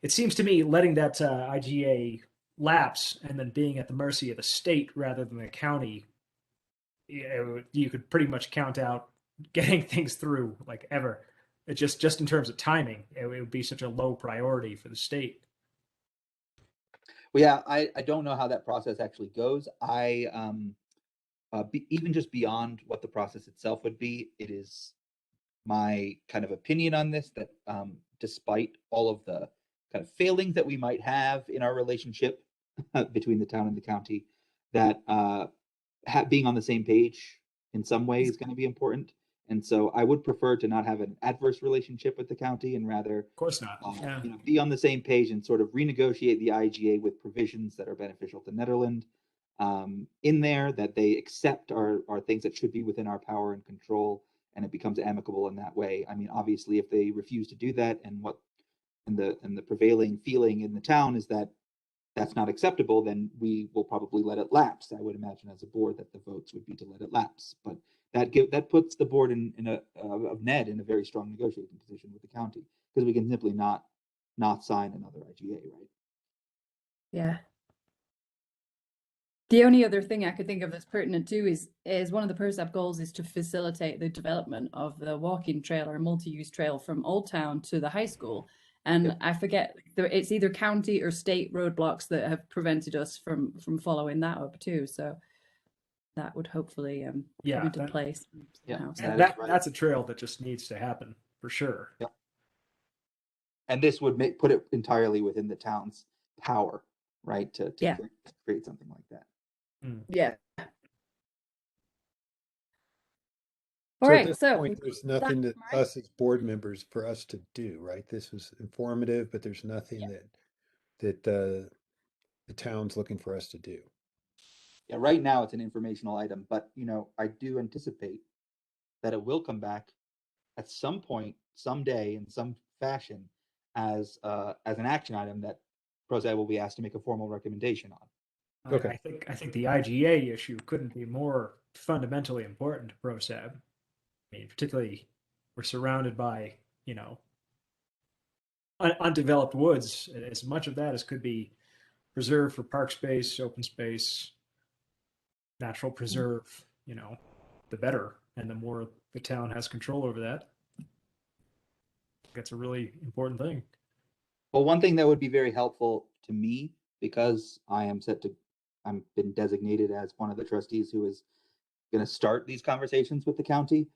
It seems to me letting that IGA lapse and then being at the mercy of the state rather than the county, you could pretty much count out getting things through like ever. It just in terms of timing, it would be such a low priority for the state. Well, yeah, I don't know how that process actually goes. Even just beyond what the process itself would be, it is my kind of opinion on this that despite all of the kind of failings that we might have in our relationship between the town and the county, that being on the same page in some way is going to be important. And so I would prefer to not have an adverse relationship with the county and rather, of course not, be on the same page and sort of renegotiate the IGA with provisions that are beneficial to Nederland in there, that they accept are things that should be within our power and control, and it becomes amicable in that way. I mean, obviously, if they refuse to do that, and the prevailing feeling in the town is that that's not acceptable, then we will probably let it lapse. I would imagine as a board that the votes would be to let it lapse, but that puts the board of Ned in a very strong negotiating position with the county, because we can simply not sign another IGA, right? Yeah. The only other thing I could think of that's pertinent too is one of the PROSAB goals is to facilitate the development of the walking trail or multi-use trail from Old Town to the high school. And yep. I forget, it's either county or state roadblocks that have prevented us from following that up too. So that would hopefully come into place. Yeah, that's a trail that just needs to happen for sure. Yeah. And this would put it entirely within the town's power, right? To create something like that. Yeah. All right. At this point, there's nothing that us as board members for us to do, right? This was informative, but there's nothing that the town's looking for us to do. Yeah, right now it's an informational item, but I do anticipate that it will come back at some point, someday, in some fashion, as an action item that PROSAB will be asked to make a formal recommendation on. Okay. I think the IGA issue couldn't be more fundamentally important to PROSAB. I mean, particularly we're surrounded by, undeveloped woods. As much of that as could be preserved for park space, open space, natural preserve, the better. And the more the town has control over that, that's a really important thing. Well, one thing that would be very helpful to me, because I'm been designated as one of the trustees who is going to start these conversations with the county.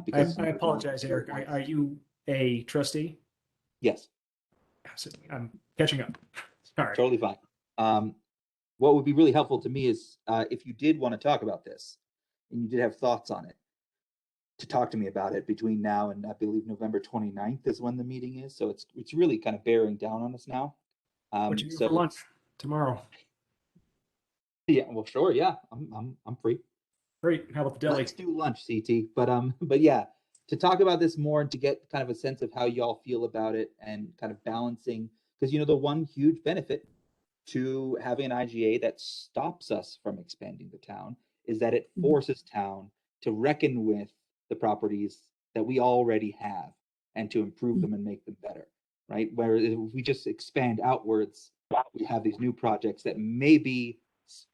Because I apologize, Eric. Are you a trustee? Yes. I'm catching up. Sorry. Totally fine. What would be really helpful to me is if you did want to talk about this and you did have thoughts on it, to talk to me about it between now and I believe November 29th is when the meeting is. So it's really kind of bearing down on us now. What you do for lunch tomorrow? Yeah, well, sure. Yeah, I'm free. Great. How about the deli? Let's do lunch, CT. But yeah, to talk about this more and to get kind of a sense of how y'all feel about it and kind of balancing, because the one huge benefit to having an IGA that stops us from expanding the town is that it forces town to reckon with the properties that we already have and to improve them and make them better, right? Where if we just expand outwards, we have these new projects that maybe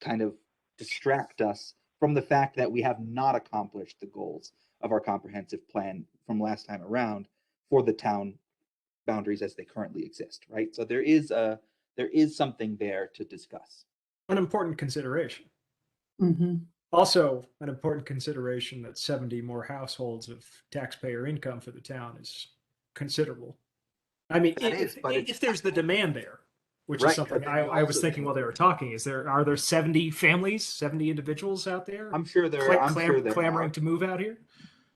kind of distract us from the fact that we have not accomplished the goals of our comprehensive plan from last time around for the town boundaries as they currently exist, right? So there is something there to discuss. An important consideration. Mm-hmm. Also, an important consideration that 70 more households of taxpayer income for the town is considerable. I mean, if there's the demand there, which is something I was thinking while they were talking, are there 70 families, 70 individuals out there? I'm sure there are. Clamoring to move out here?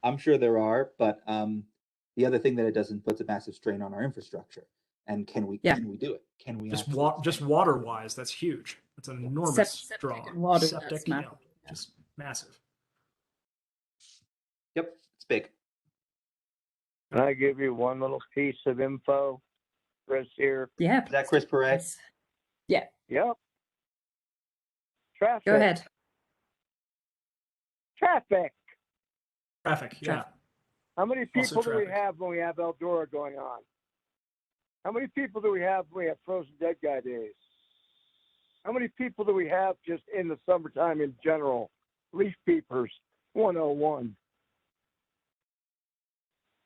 I'm sure there are, but the other thing that it does is puts a massive strain on our infrastructure. And can we do it? Can we just water wise? That's huge. That's an enormous draw. Water, septic, just massive. Yep, it's big. Can I give you one little piece of info, Chris here? Yeah. Is that Chris Perez? Yeah. Yep. Traffic. Go ahead. Traffic. Yeah. How many people do we have when we have Eldora going on? How many people do we have when we have Frozen Dead Guy days? How many people do we have just in the summertime in general? Leaf Peepers 101.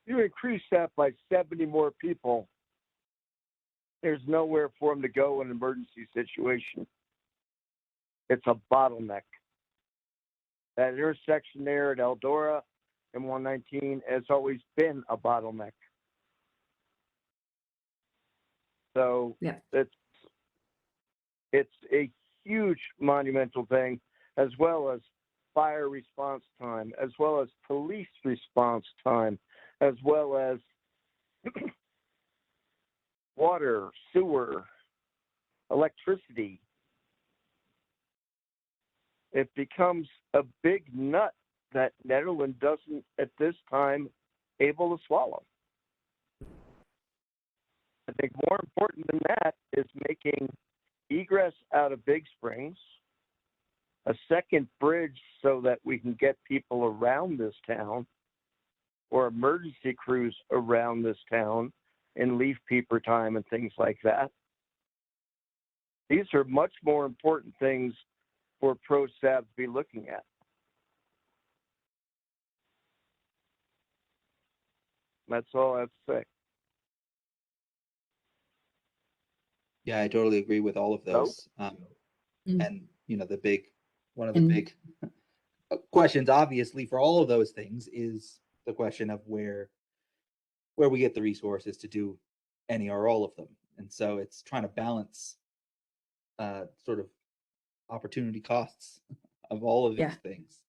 You increase that by 70 more people, there's nowhere for them to go in an emergency situation. It's a bottleneck. That intersection there at Eldora and 119 has always been a bottleneck. So it's a huge monumental thing, as well as fire response time, as well as police response time, as well as water, sewer, electricity. It becomes a big nut that Nederland doesn't, at this time, able to swallow. I think more important than that is making egress out of Big Springs, a second bridge so that we can get people around this town, or emergency crews around this town in leaf peeper time and things like that. These are much more important things for PROSAB to be looking at. That's all I have to say. Yeah, I totally agree with all of those. And one of the big questions, obviously, for all of those things is the question of where we get the resources to do any or all of them. And so it's trying to balance sort of opportunity costs of all of these things.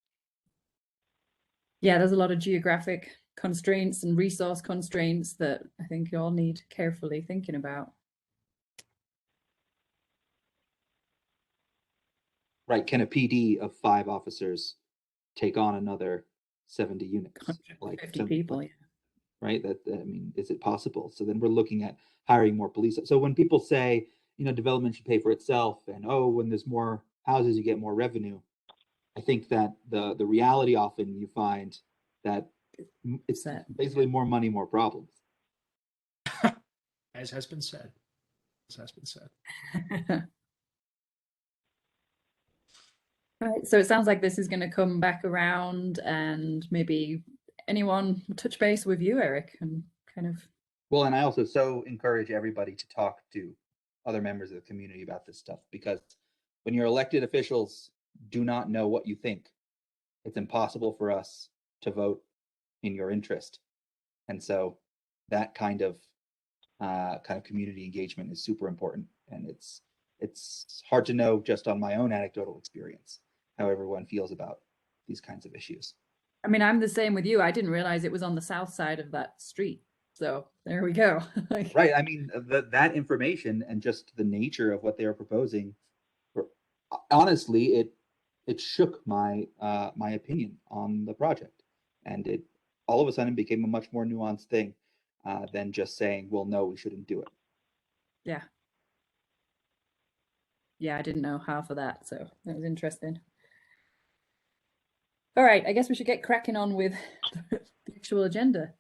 Yeah, there's a lot of geographic constraints and resource constraints that I think you all need carefully thinking about. Right. Can a PD of 5 officers take on another 70 units? 50 people, yeah. Right? Is it possible? So then we're looking at hiring more police. So when people say, development should pay for itself, and when there's more houses, you get more revenue. I think that the reality often you find that it's basically more money, more problems. As has been said. All right, so it sounds like this is going to come back around, and maybe anyone touch base with you, Eric, and kind of. Well, and I also so encourage everybody to talk to other members of the community about this stuff, because when your elected officials do not know what you think, it's impossible for us to vote in your interest. And so that kind of community engagement is super important, and it's hard to know just on my own anecdotal experience how everyone feels about these kinds of issues. I mean, I'm the same with you. I didn't realize it was on the south side of that street. So there we go. Right. I mean, that information and just the nature of what they are proposing, honestly, it shook my my opinion on the project, and it all of a sudden became a much more nuanced thing than just saying, well, no, we shouldn't do it. Yeah. Yeah, I didn't know half of that, so that was interesting. All right, I guess we should get cracking on with the actual agenda.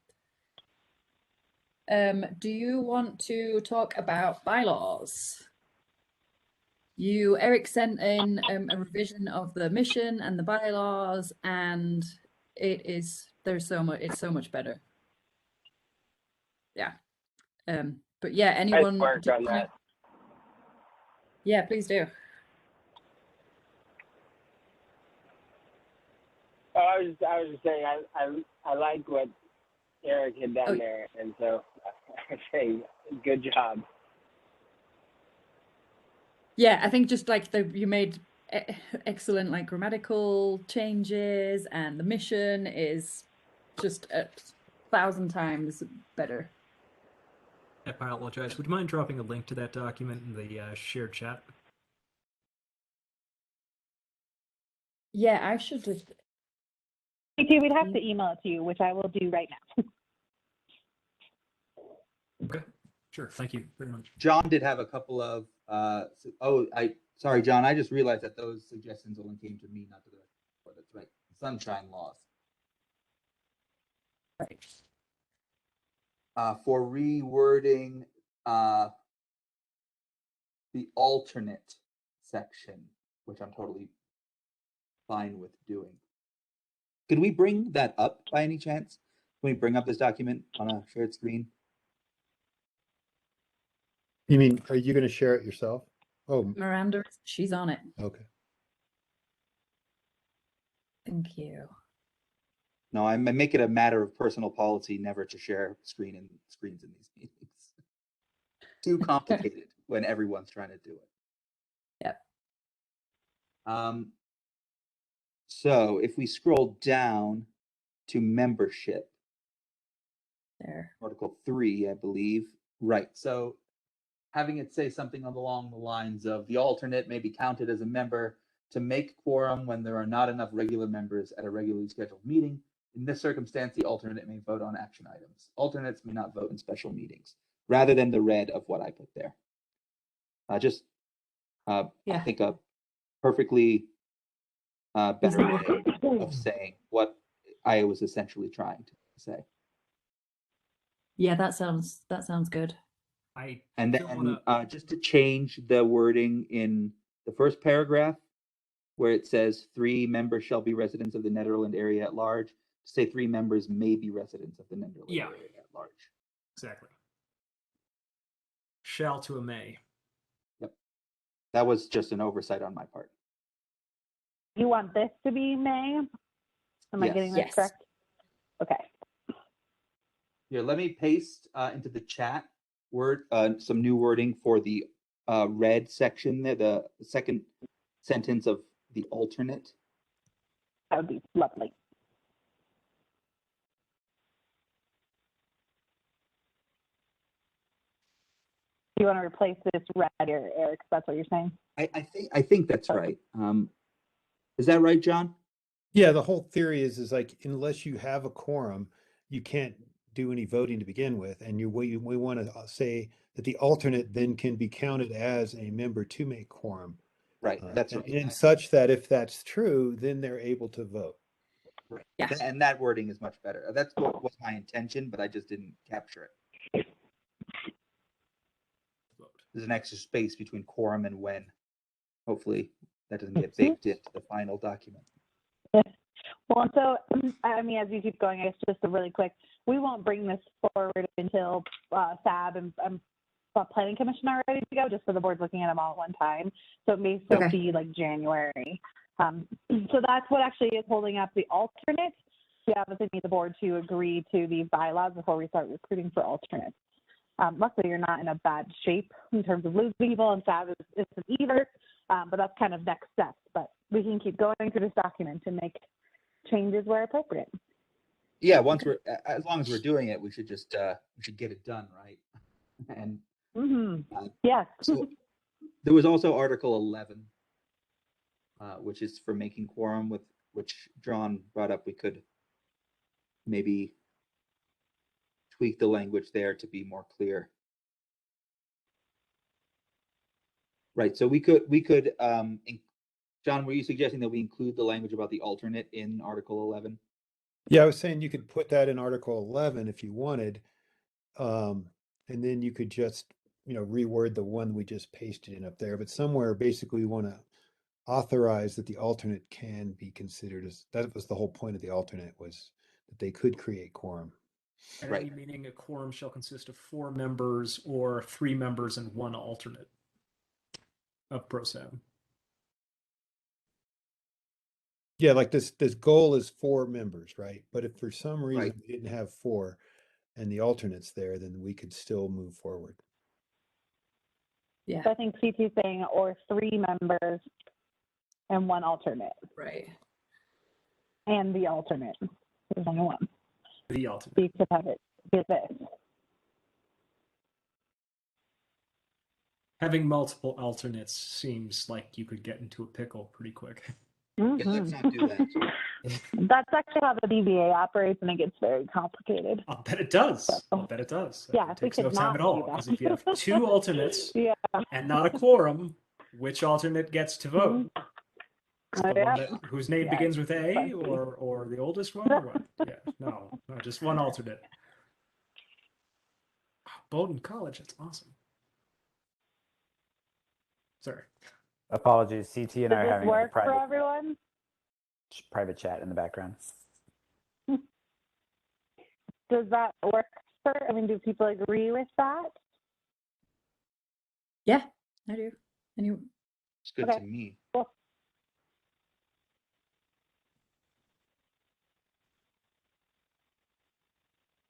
Do you want to talk about bylaws? Eric sent in a revision of the mission and the bylaws, and it's so much better. Yeah. But yeah, anyone? Nice work on that. Yeah, please do. Oh, I was just saying I like what Eric had done there, and so I was saying good job. Yeah, I think just like you made excellent like grammatical changes, and the mission is just 1,000 times better. I apologize. Would you mind dropping a link to that document in the shared chat? Yeah, I should just. We'd have to email it to you, which I will do right now. Okay, sure. Thank you very much. John did have a couple of, sorry, John, I just realized that those suggestions only came to me, not to the rest of the board. That's right. Sunshine laws. Right. For rewording the alternate section, which I'm totally fine with doing. Could we bring that up by any chance? Can we bring up this document on a shared screen? You mean, are you going to share it yourself? Oh, Miranda, she's on it. okay. Thank you. No, I make it a matter of personal policy never to share screens in these meetings. Too complicated when everyone's trying to do it. Yep. So if we scroll down to membership, There. Article 3, I believe. Right. So having it say something along the lines of the alternate may be counted as a member to make quorum when there are not enough regular members at a regularly scheduled meeting. In this circumstance, the alternate may vote on action items. Alternates may not vote in special meetings, rather than the red of what I put there. I think a perfectly better way of saying what I was essentially trying to say. Yeah, that sounds good. And then just to change the wording in the first paragraph, where it says 3 members shall be residents of the Nederland area at large, to say 3 members may be residents of the Nederland area at large. Exactly. Shall to a may. Yep. That was just an oversight on my part. You want this to be May? Am I getting this correct? Okay. Here, let me paste into the chat some new wording for the red section there, the second sentence of the alternate. That would be lovely. Do you want to replace this red here, Eric? That's what you're saying? I think that's right. Is that right, John? Yeah, the whole theory is like, unless you have a quorum, you can't do any voting to begin with. And we want to say that the alternate then can be counted as a member to make quorum. Right, that's right. And such that if that's true, then they're able to vote. Right. Yeah. And that wording is much better. That's what was my intention, but I just didn't capture it. There's an extra space between quorum and when. Hopefully that doesn't get baked into the final document. Well, so, I mean, as you keep going, I guess just a really quick, we won't bring this forward until SAB and Planning Commission are ready to go, just so the board's looking at them all at one time. So it may still be like January. So that's what actually is holding up the alternate. We obviously need the board to agree to these bylaws before we start recruiting for alternates. Luckily, you're not in a bad shape in terms of losing people, and SAB isn't either, but that's kind of next steps. But we can keep going through this document and make changes where appropriate. Yeah, as long as we're doing it, we should just we should get it done, right? And yes. So there was also Article 11, which is for making quorum, with which John brought up. We could maybe tweak the language there to be more clear. Right. So we could John, were you suggesting that we include the language about the alternate in Article 11? Yeah, I was saying you could put that in Article 11 if you wanted, And then you could just, reword the one we just pasted in up there, but somewhere basically we want to authorize that the alternate can be considered as, that was the whole point of the alternate, was that they could create quorum. And Right. any meaning a quorum shall consist of 4 members or 3 members and 1 alternate of PROSAB. Yeah, like this goal is 4 members, right? But if for some reason Right. we didn't have 4 and the alternate's there, then we could still move forward. Yeah. So I think CT's saying, or 3 members and 1 alternate. Right. And the alternate. There's only 1. The alternate. So you could have it be this. Having multiple alternates seems like you could get into a pickle pretty quick. Yeah, let's not do that. That's actually how the DBA operates, and it gets very complicated. I'll bet it does. I'll bet it does. Yeah, it we takes could no time not at all. do that. Because if you have 2 alternates Yeah. and not a quorum, which alternate gets to vote? The one Yeah. whose name Yeah, begins with A, funny. or the oldest one, or what? Yeah, no, just 1 alternate. Bowdoin College, that's awesome. Sorry. Apologies, CT and I Does are this having a work for everyone? private chat in the background. Does that work for, I mean, do people agree with that? Yeah, I do. It's good Okay. to me. Cool.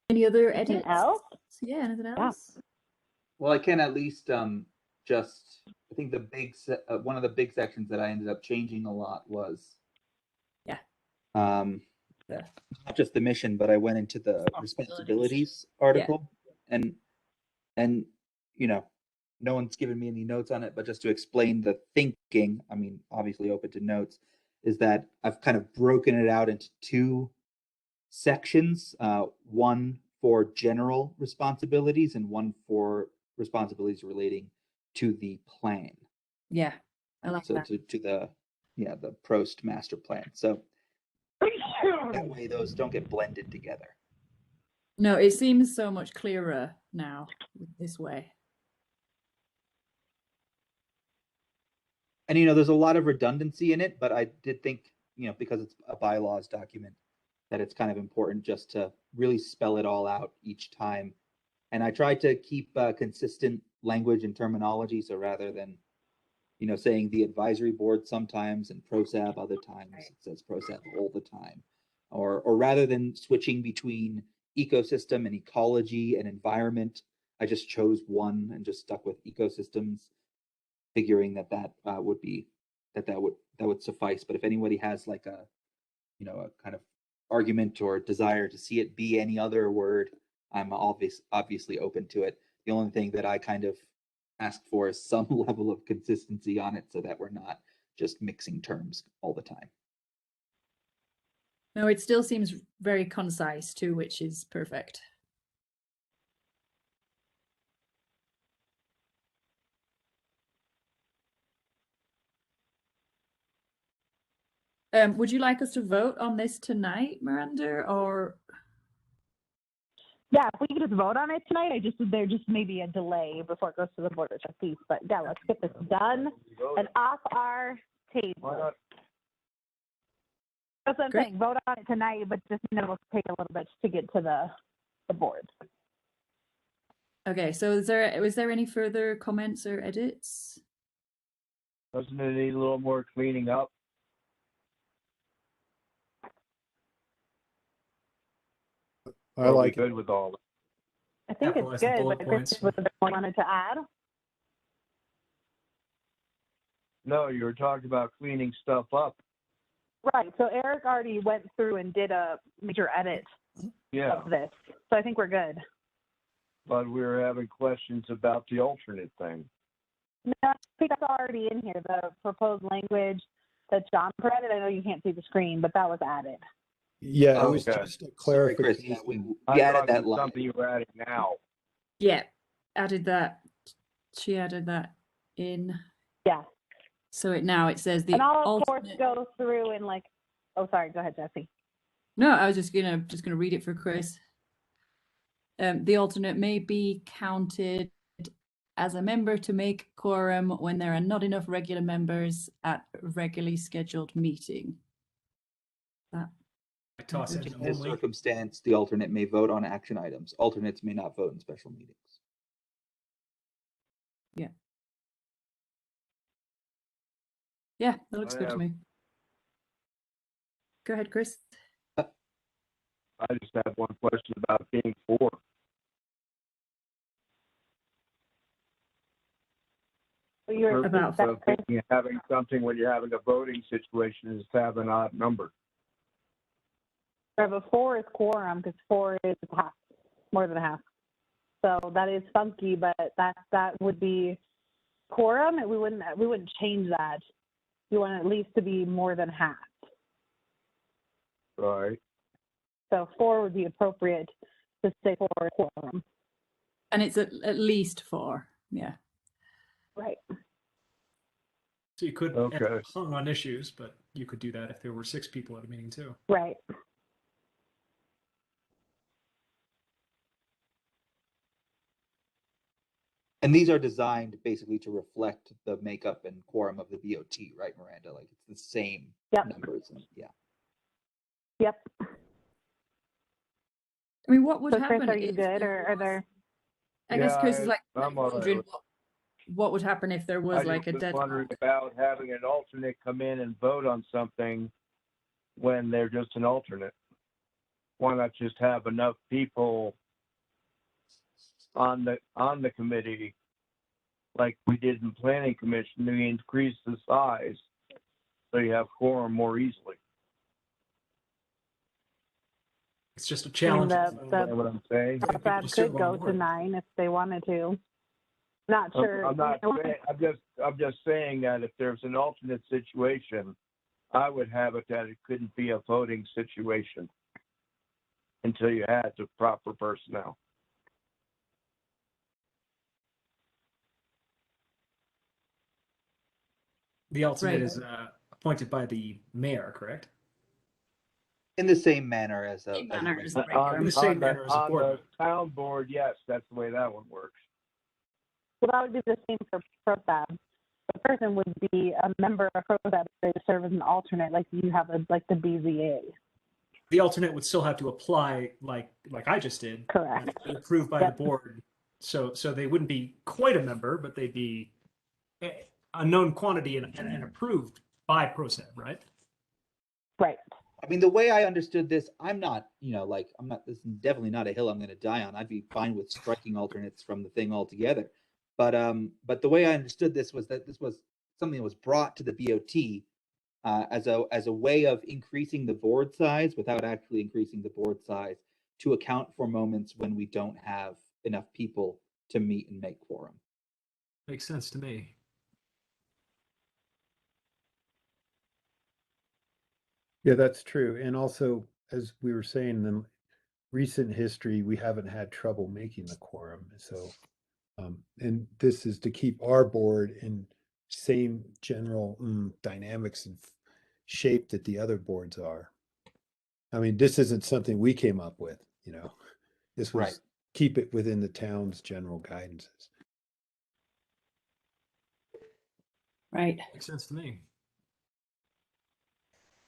Any other Anything edits? else? Yeah, anything Yeah. else? Well, I can at least just, I think the one of the big sections that I ended up changing a lot was Yeah. not just the mission, but I went into the responsibilities article, and no one's given me any notes on it, but just to explain the thinking, I mean, obviously open to notes, is that I've kind of broken it out into 2 sections, one for general responsibilities and one for responsibilities relating to the plan. Yeah, I like So that. to the PROST master plan. So that way those don't get blended together. No, it seems so much clearer now this way. And there's a lot of redundancy in it, but I did think, because it's a bylaws document, that it's kind of important just to really spell it all out each time. And I tried to keep consistent language and terminology. So rather than, saying the advisory board sometimes and PROSAB other times, it says PROSAB all the time. Or rather than switching between ecosystem and ecology and environment, I just chose one and just stuck with ecosystems, figuring that would suffice. But if anybody has like a kind of argument or desire to see it be any other word, I'm obviously open to it. The only thing that I kind of ask for is some level of consistency on it so that we're not just mixing terms all the time. No, it still seems very concise too, which is perfect. Would you like us to vote on this tonight, Miranda, or? Yeah, if we could just vote on it tonight, there just may be a delay before it goes to the board of trustees. But yeah, let's get this done and off our table. That's what I'm saying. Vote on it tonight, but just it'll take a little bit to get to the board. Okay, so was there any further comments or edits? Doesn't it need a little more cleaning up? I like it. Good with all that. I think Capitalize it's the good, bullet but points. Chris, was there one wanted to add? No, you were talking about cleaning stuff up. Right. So Eric already went through and did a major edit Yeah, of this. So I think we're good. but we were having questions about the alternate thing. No, I think that's already in here, the proposed language that John provided. I know you can't see the screen, but that was added. Yeah, it Oh, was okay. just a Sorry, Chris. clarification. Yeah, we I added thought it that was line. something you were adding now. Yeah, added that. She added that in. Yeah. So it says the And I'll, of course, alternate. go through and oh, sorry, go ahead, Jesse. No, I was just gonna read it for Chris. The alternate may be counted as a member to make quorum when there are not enough regular members at a regularly scheduled meeting. That I toss in In this only. circumstance, the alternate may vote on action items. Alternates may not vote in special meetings. Yeah, that looks good to have- me. Go ahead, Chris. I just have one question about being for. Will you repeat About- that, So Chris? having something when you're having a voting situation is to have an odd number. But 4 is quorum because 4 is half, more than half. So that is funky, but that would be quorum. And we wouldn't change that. You want at least to be more than half. Right. So 4 would be appropriate to say 4 is quorum. And it's at least 4. Yeah. Right. So you could Okay. hung on issues, but you could do that if there were 6 people at a meeting too. Right. And these are designed basically to reflect the makeup and quorum of the BOT, right, Miranda? Like it's the same Yep. numbers. And, yeah. Yep. I mean, what would So happen Chris, are you if good, there or are was- there? I guess Yeah, Chris is like I'm all right wondering with- what would happen if there was I like a just was wondering deadlock. about having an alternate come in and vote on something when they're just an alternate. Why not just have enough people on the committee, like we did in planning commission, to increase the size so you have quorum more easily. It's just a I mean, challenge. You know what I'm saying? Right. PROSAB People serve could on go the to board. 9 if they wanted to. Not sure. I'm not saying, I'm just saying that if there's an alternate situation, I would have it that it couldn't be a voting situation until you had the proper personnel. The alternate Right. is appointed by the mayor, correct? In the same manner as a Same manner as as a the regular. In the same manner as a on board the member. town board, yes, that's the way that one works. So that would be the same for PROSAB. The person would be a member of PROSAB to serve as an alternate, like you have like the BZA. The alternate would still have to apply like I just did. Correct. And be approved by Yep. the board. So they wouldn't be quite a member, but they'd be a known quantity and approved by PROSAB, right? Right. I mean, the way I understood this, I'm not, this is definitely not a hill I'm going to die on. I'd be fine with striking alternates from the thing altogether. But the way I understood this was that this was something that was brought to the BOT as a way of increasing the board size without actually increasing the board size to account for moments when we don't have enough people to meet and make quorum. Makes sense to me. Yeah, that's true. And also, as we were saying, in the recent history, we haven't had trouble making the quorum. So, and this is to keep our board in same general dynamics and shape that the other boards are. I mean, this isn't something we came up with, This was Right. keep it within the town's general guidances. Right. Makes sense to me.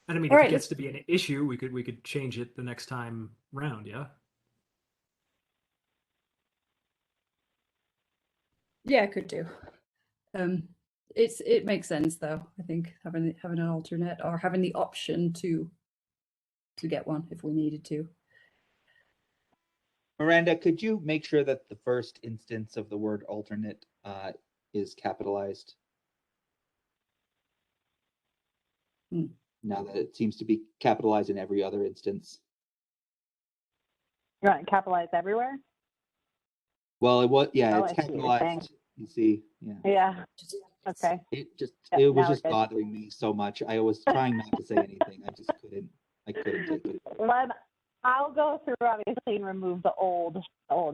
And I mean, All if right, it gets to be an issue, we could change it the next time round, yeah? Yeah, I could do. It makes sense though. I think having an alternate or having the option to get one if we needed to. Miranda, could you make sure that the first instance of the word alternate is capitalized? Now that it seems to be capitalized in every other instance. You want it capitalized everywhere? Well, it was, yeah, Oh, it's I see what you're saying. capitalized. You see, yeah. Yeah. Okay. It Yep, it was now just we're good. bothering me so much. I was trying not to say anything. I couldn't take it. I'll go through obviously and remove the old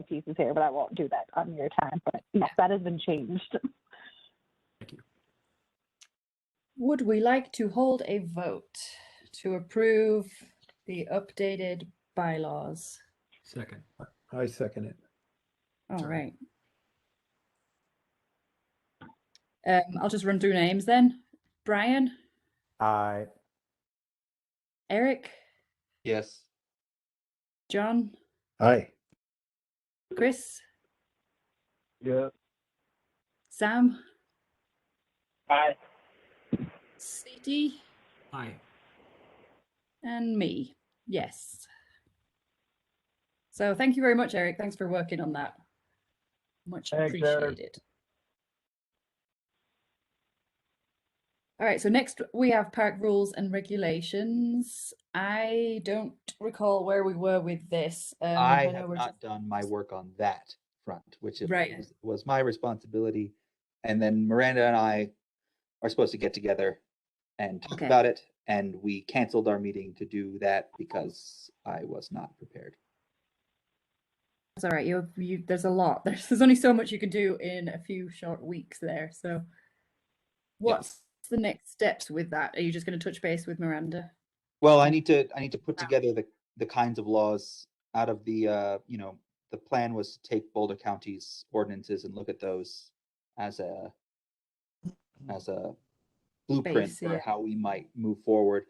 pieces here, but I won't do that on your time. But yes, that has been changed. Thank you. Would we like to hold a vote to approve the updated bylaws? Second. I second it. All Sorry. right. I'll just run through names then. Brian, Aye. Eric, Yes. John, Aye. Chris, Yeah. Sam, Aye. CT, Aye. and me. Yes. So thank you very much, Eric. Thanks for working on that. Much Thanks, Eric. appreciated. All right, so next we have park rules and regulations. I don't recall where we were with this. I know have we're not done my work on that front, which Right. was my responsibility. And then Miranda and I are supposed to get together and talk Okay. about it. And we canceled our meeting to do that because I was not prepared. That's all right. There's a lot. There's only so much you can do in a few short weeks there. So what's the next steps with that? Are you just going to touch base with Miranda? Well, I need to put together the kinds of laws out of the the plan was to take Boulder County's ordinances and look at those as a blueprint Base, for yeah. how we might move forward,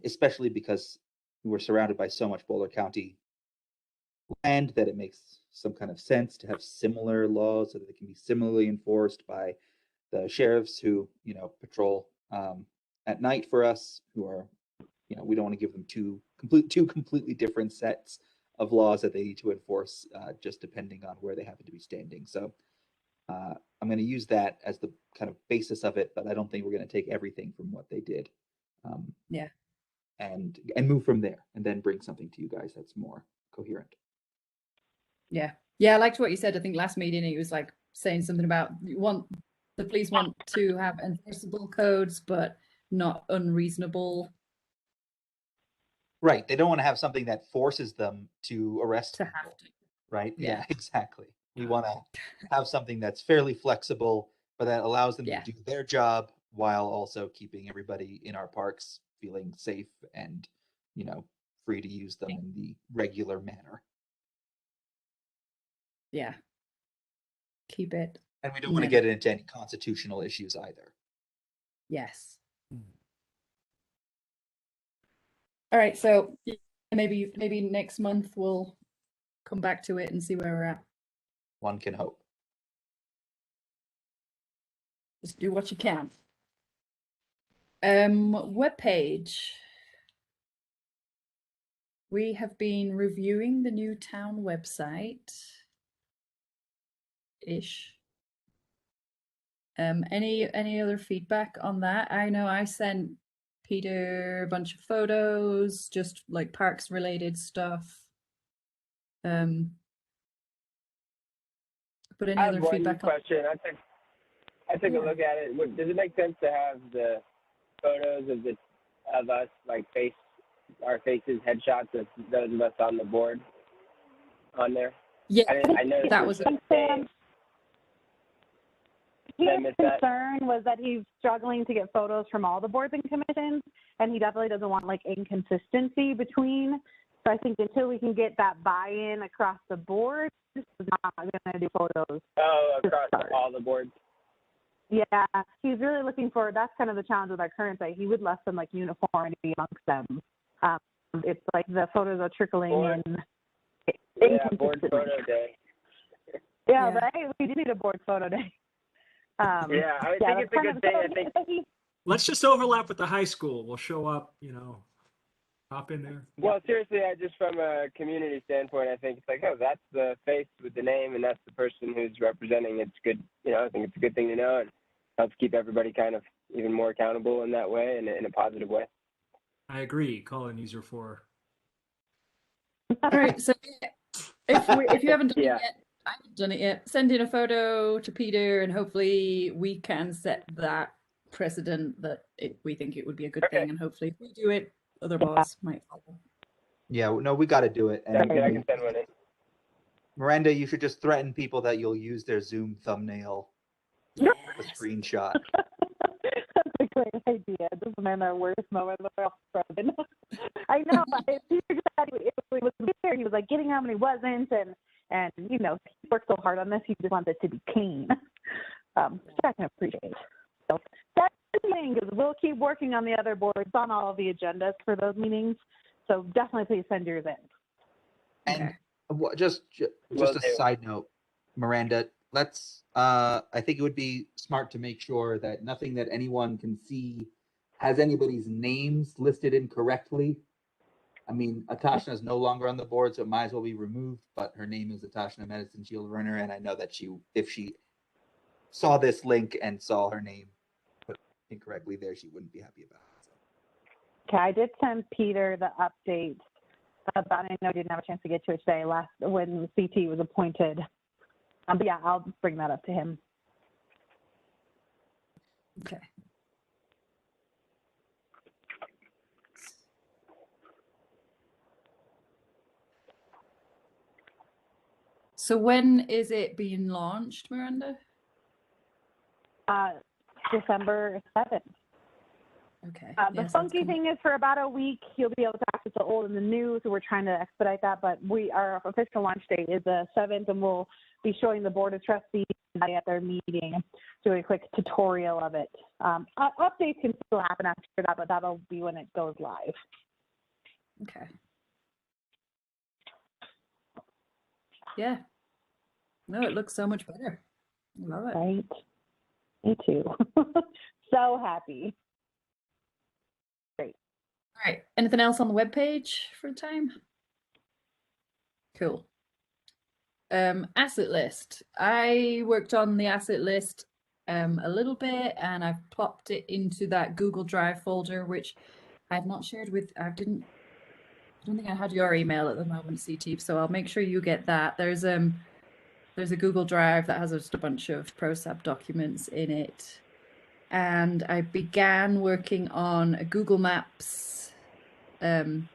especially because we're surrounded by so much Boulder County land that it makes some kind of sense to have similar laws so that they can be similarly enforced by the sheriffs who patrol at night for us, who are we don't want to give them two completely different sets of laws that they need to enforce just depending on where they happen to be standing. So I'm going to use that as the kind of basis of it, but I don't think we're going to take everything from what they did. Yeah. And move from there, and then bring something to you guys that's more coherent. Yeah. I liked what you said. I think last meeting he was like saying something about the police want to have enforceable codes, but not unreasonable. Right. They don't want to have something that forces them to arrest To people, have to. right? Yeah. Exactly. We want to have something that's fairly flexible, but that allows them Yeah. to do their job while also keeping everybody in our parks feeling safe and, free to use them in the regular manner. Yeah. Keep it. And we don't want to get into any constitutional issues either. Yes. All right, so maybe next month we'll come back to it and see where we're at. One can hope. Just do what you can. Webpage. We have been reviewing the new town website. Ish. Any other feedback on that? I know I sent Peter a bunch of photos, just like parks related stuff. But any I have other one feedback question. I took a look at it. Does it make sense to have the photos of us like our faces, headshots of those of us on the board on there? Yeah, I noticed that was his concern was that he's struggling to get photos from all the boards and commissions, and he definitely doesn't want like inconsistency between. So I think until we can get that buy-in across the board, he's not going to do photos. Oh, across all the boards. Yeah, he's really looking for. That's kind of the challenge with our current site. He would love some like uniformity amongst them. It's like the photos are trickling in. Yeah, board photo day. Yeah, right. We do need a board photo day. I think it's a good thing. I think. Let's just overlap with the high school. We'll show up, hop in there. Well, seriously, just from a community standpoint, I think it's like, oh, that's the face with the name, and that's the person who's representing. It's good. I think it's a good thing to know, and helps keep everybody kind of even more accountable in that way, and in a positive way. I agree. Call in user 4. All right. So if you haven't done it yet, I haven't done it yet. Send in a photo to Peter, and hopefully we can set that precedent that we think it would be a good thing, and hopefully if we do it, other boards might follow. Yeah, no, we got to do it. And I can send one in. Miranda, you should just threaten people that you'll use their Zoom thumbnail, a screenshot. That's a great idea. This is our worst moment of our present. I know. Peter said it was weird. He was like getting him and he wasn't, and you know, he worked so hard on this, he just wants it to be clean. So I can appreciate. So that's the thing, is we'll keep working on the other boards on all of the agendas for those meetings. So definitely please send yours in. And just a side note, Miranda, let's I think it would be smart to make sure that nothing that anyone can see has anybody's names listed incorrectly. I mean, Atashna is no longer on the board, so it might as well be removed, but her name is Atashna Medicine Shield Runner, and I know that if she saw this link and saw her name put incorrectly there, she wouldn't be happy about it. So. Okay, I did send Peter the update about, I know I didn't have a chance to get to it today, when CT was appointed. But yeah, I'll bring that up to him. Okay. So when is it being launched, Miranda? December 7th. Okay. The funky thing is, for about a week, you'll be able to access the old and the new, so we're trying to expedite that, but our official launch date is the 7th, and we'll be showing the Board of Trustees at their meeting, doing a quick tutorial of it. Updates can still happen after that, but that'll be when it goes live. Okay. Yeah. No, it looks so much better. I love it. Right. Me too. So happy. Great. All right. Anything else on the webpage for a time? Cool. Asset list. I worked on the asset list a little bit, and I've plopped it into that Google Drive folder, which I've not shared with. I don't think I had your email at the moment, CT. So I'll make sure you get that. There's a Google Drive that has just a bunch of PROSAB documents in it. And I began working on a Google Maps kind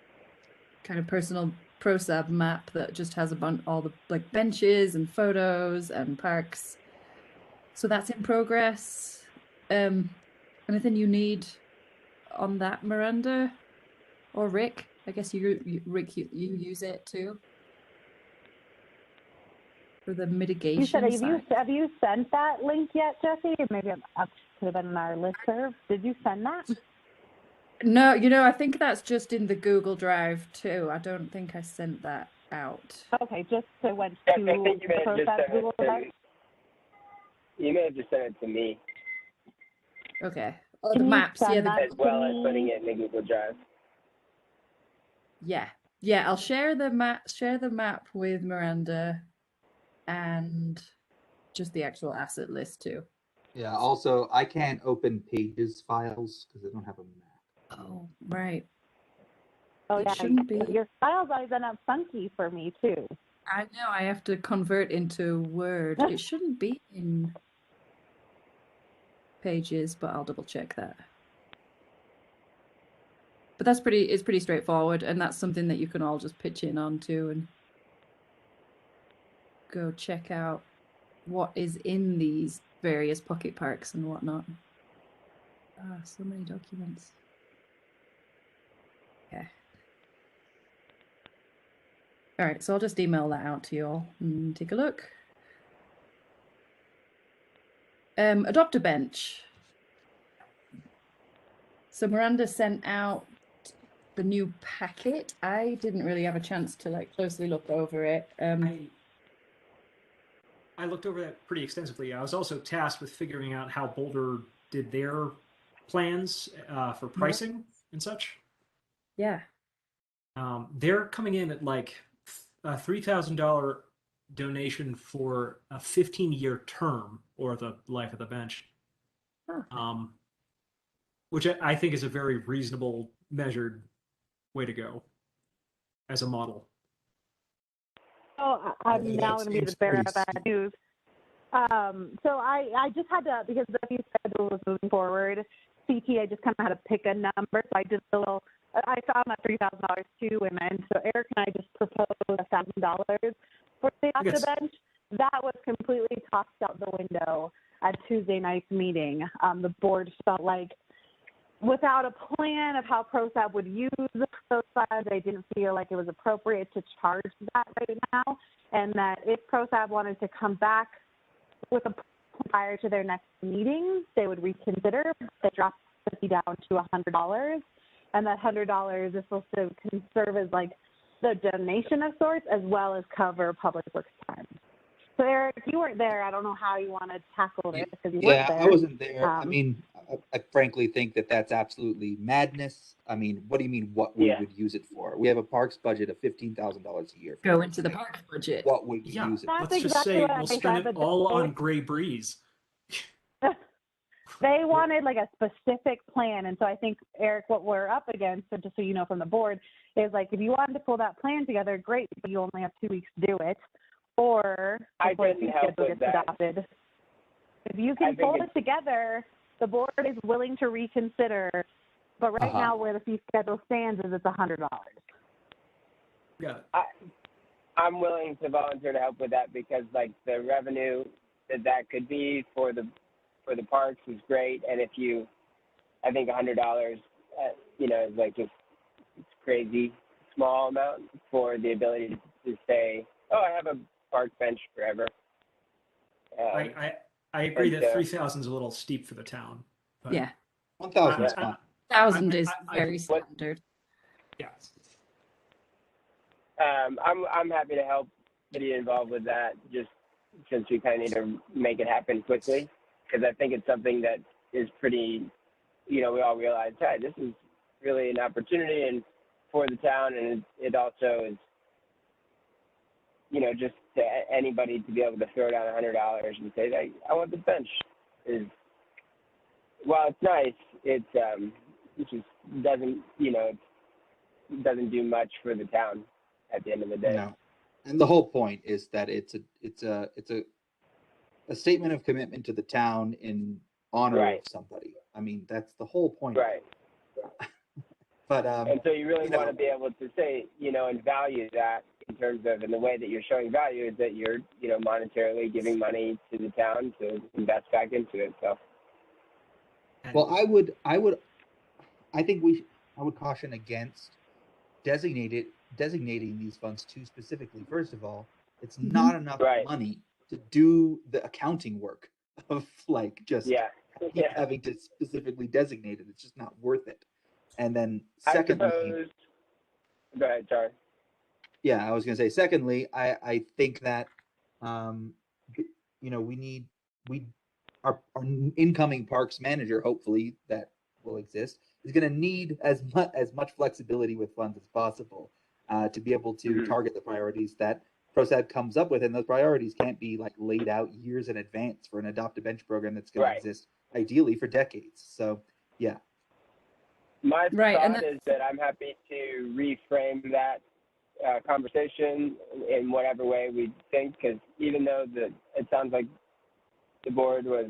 of personal PROSAB map that just has all the like benches and photos and parks. So that's in progress. Anything you need on that, Miranda or Rick? I guess Rick, you use it too for the mitigation. You said, have you sent that link yet, Jesse? Maybe it could have been in our listserv. Did you send that? No, I think that's just in the Google Drive too. I don't think I sent that out. Okay, just so it went to the Google Drive. You may have just sent it to me. Okay. Oh, the maps, yeah. As well as putting it in the Google Drive. Yeah. Yeah, I'll share the map with Miranda and just the actual asset list too. Yeah, also, I can't open Pages files because I don't have a Mac. Oh, right. Oh, It shouldn't be. Your files always end up funky for me too. I know, I have to convert into Word. It shouldn't be in Pages, but I'll double check that. But it's pretty straightforward, and that's something that you can all just pitch in onto and go check out what is in these various pocket parks and whatnot. So many documents. Okay. All right, so I'll just email that out to you all and take a look. Adopt a bench. So Miranda sent out the new packet. I didn't really have a chance to closely look over it. I looked over that pretty extensively. I was also tasked with figuring out how Boulder did their plans for pricing and such. Yeah. They're coming in at like a $3,000 donation for a 15-year term, or the life of the bench, which I think is a very reasonable, measured way to go as a model. Oh, I'm now going to be the bearer of bad news. So I just had to, because the fee schedule was moving forward, CT, I just kind of had to pick a number. So I did I saw them at $3,000 too, and so Eric and I just proposed $1,000 for the bench. That was completely tossed out the window at Tuesday night's meeting. The board felt like without a plan of how PROSAB would use those funds, they didn't feel like it was appropriate to charge that right now, and that if PROSAB wanted to come back with a prior to their next meeting, they would reconsider. They dropped 50 down to $100, and that $100 is supposed to serve as like the donation of sorts, as well as cover public works time. So Eric, you weren't there. I don't know how you want to tackle this because you weren't there. I wasn't there. I mean, I frankly think that that's absolutely madness. I mean, what do you mean what we would use it for? We have a parks budget of $15,000 a year. Go into the parks budget. What would we Yeah, use it let's That's just exactly say what I we'll said, spend it but all they- on Gray Breeze. They wanted like a specific plan. And so I think, Eric, what we're up against, so just so you know from the board, is like if you wanted to pull that plan together, great, but you only have 2 weeks to do it. Or I before the couldn't fee help schedule with gets that. adopted. If you I can think pull it's- it together, the board is willing to reconsider. But right now, where the fee schedule stands is it's $100. Yeah. I'm willing to volunteer to help with that because like the revenue that could be for the parks is great, and if you, I think $100, is like just it's crazy small amount for the ability to say, oh, I have a park bench forever. I agree that 3,000 is a little steep for the town. But Yeah. 1,000 is fine. 1,000 is I- very standard. Yeah. I'm happy to help get you involved with that, just since we kind of need to make it happen quickly, because I think it's something that is pretty, we all realize, hey, this is really an opportunity and for the town, and it also is, just to anybody to be able to throw down $100 and say, hey, I want the bench is, while it's nice, it just doesn't, it doesn't do much for the town at the end of the day. No. And the whole point is that it's a statement of commitment to the town in honor Right. of somebody. I mean, that's the whole point. Right. But And so you really you know- want to be able to say, and value that in terms of, and the way that you're showing value is that you're, monetarily giving money to the town to invest back into it. So, well, I would caution against designating these funds too specifically. First of all, it's not enough Right. money to do the accounting work of like just yeah. Yeah. having to specifically designate it. It's just not worth it. And then I secondly, suppose, go ahead, sorry. yeah, I was going to say, secondly, I think that, our incoming parks manager, hopefully that will exist, is going to need as much flexibility with funds as possible to be able to Mhm. target the priorities that PROSAB comes up with. And those priorities can't be like laid out years in advance for an adopt a bench program that's going Right. to exist ideally for decades. So, yeah. My Right, and thought is that I'm happy to reframe that conversation in whatever way we think, because even though it sounds like the board was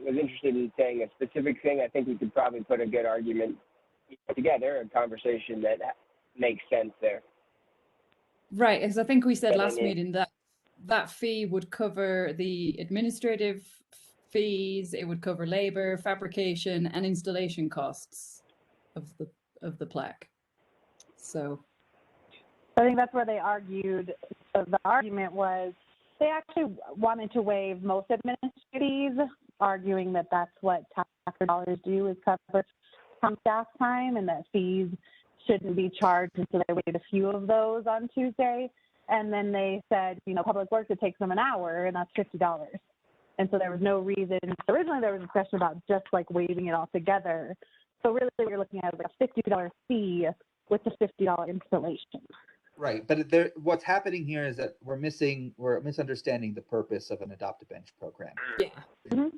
interested in saying a specific thing, I think we could probably put a good argument together, a conversation that makes sense there. Right, because I think we said But last then meeting that that fee would cover the administrative fees, it would cover labor, fabrication, and installation costs of the plaque. So I think that's where they argued. So the argument was they actually wanted to waive most administrative fees, arguing that that's what taxpayer dollars do is cover town staff time, and that fees shouldn't be charged. And so they waived a few of those on Tuesday. And then they said, Public Works, it takes them an hour, and that's $50. And so there was no reason. Originally, there was a discussion about just like waiving it all together. So really, you're looking at like a $50 fee with the $50 installation. Right, but what's happening here is that we're misunderstanding the purpose of an adopt a bench program. yeah,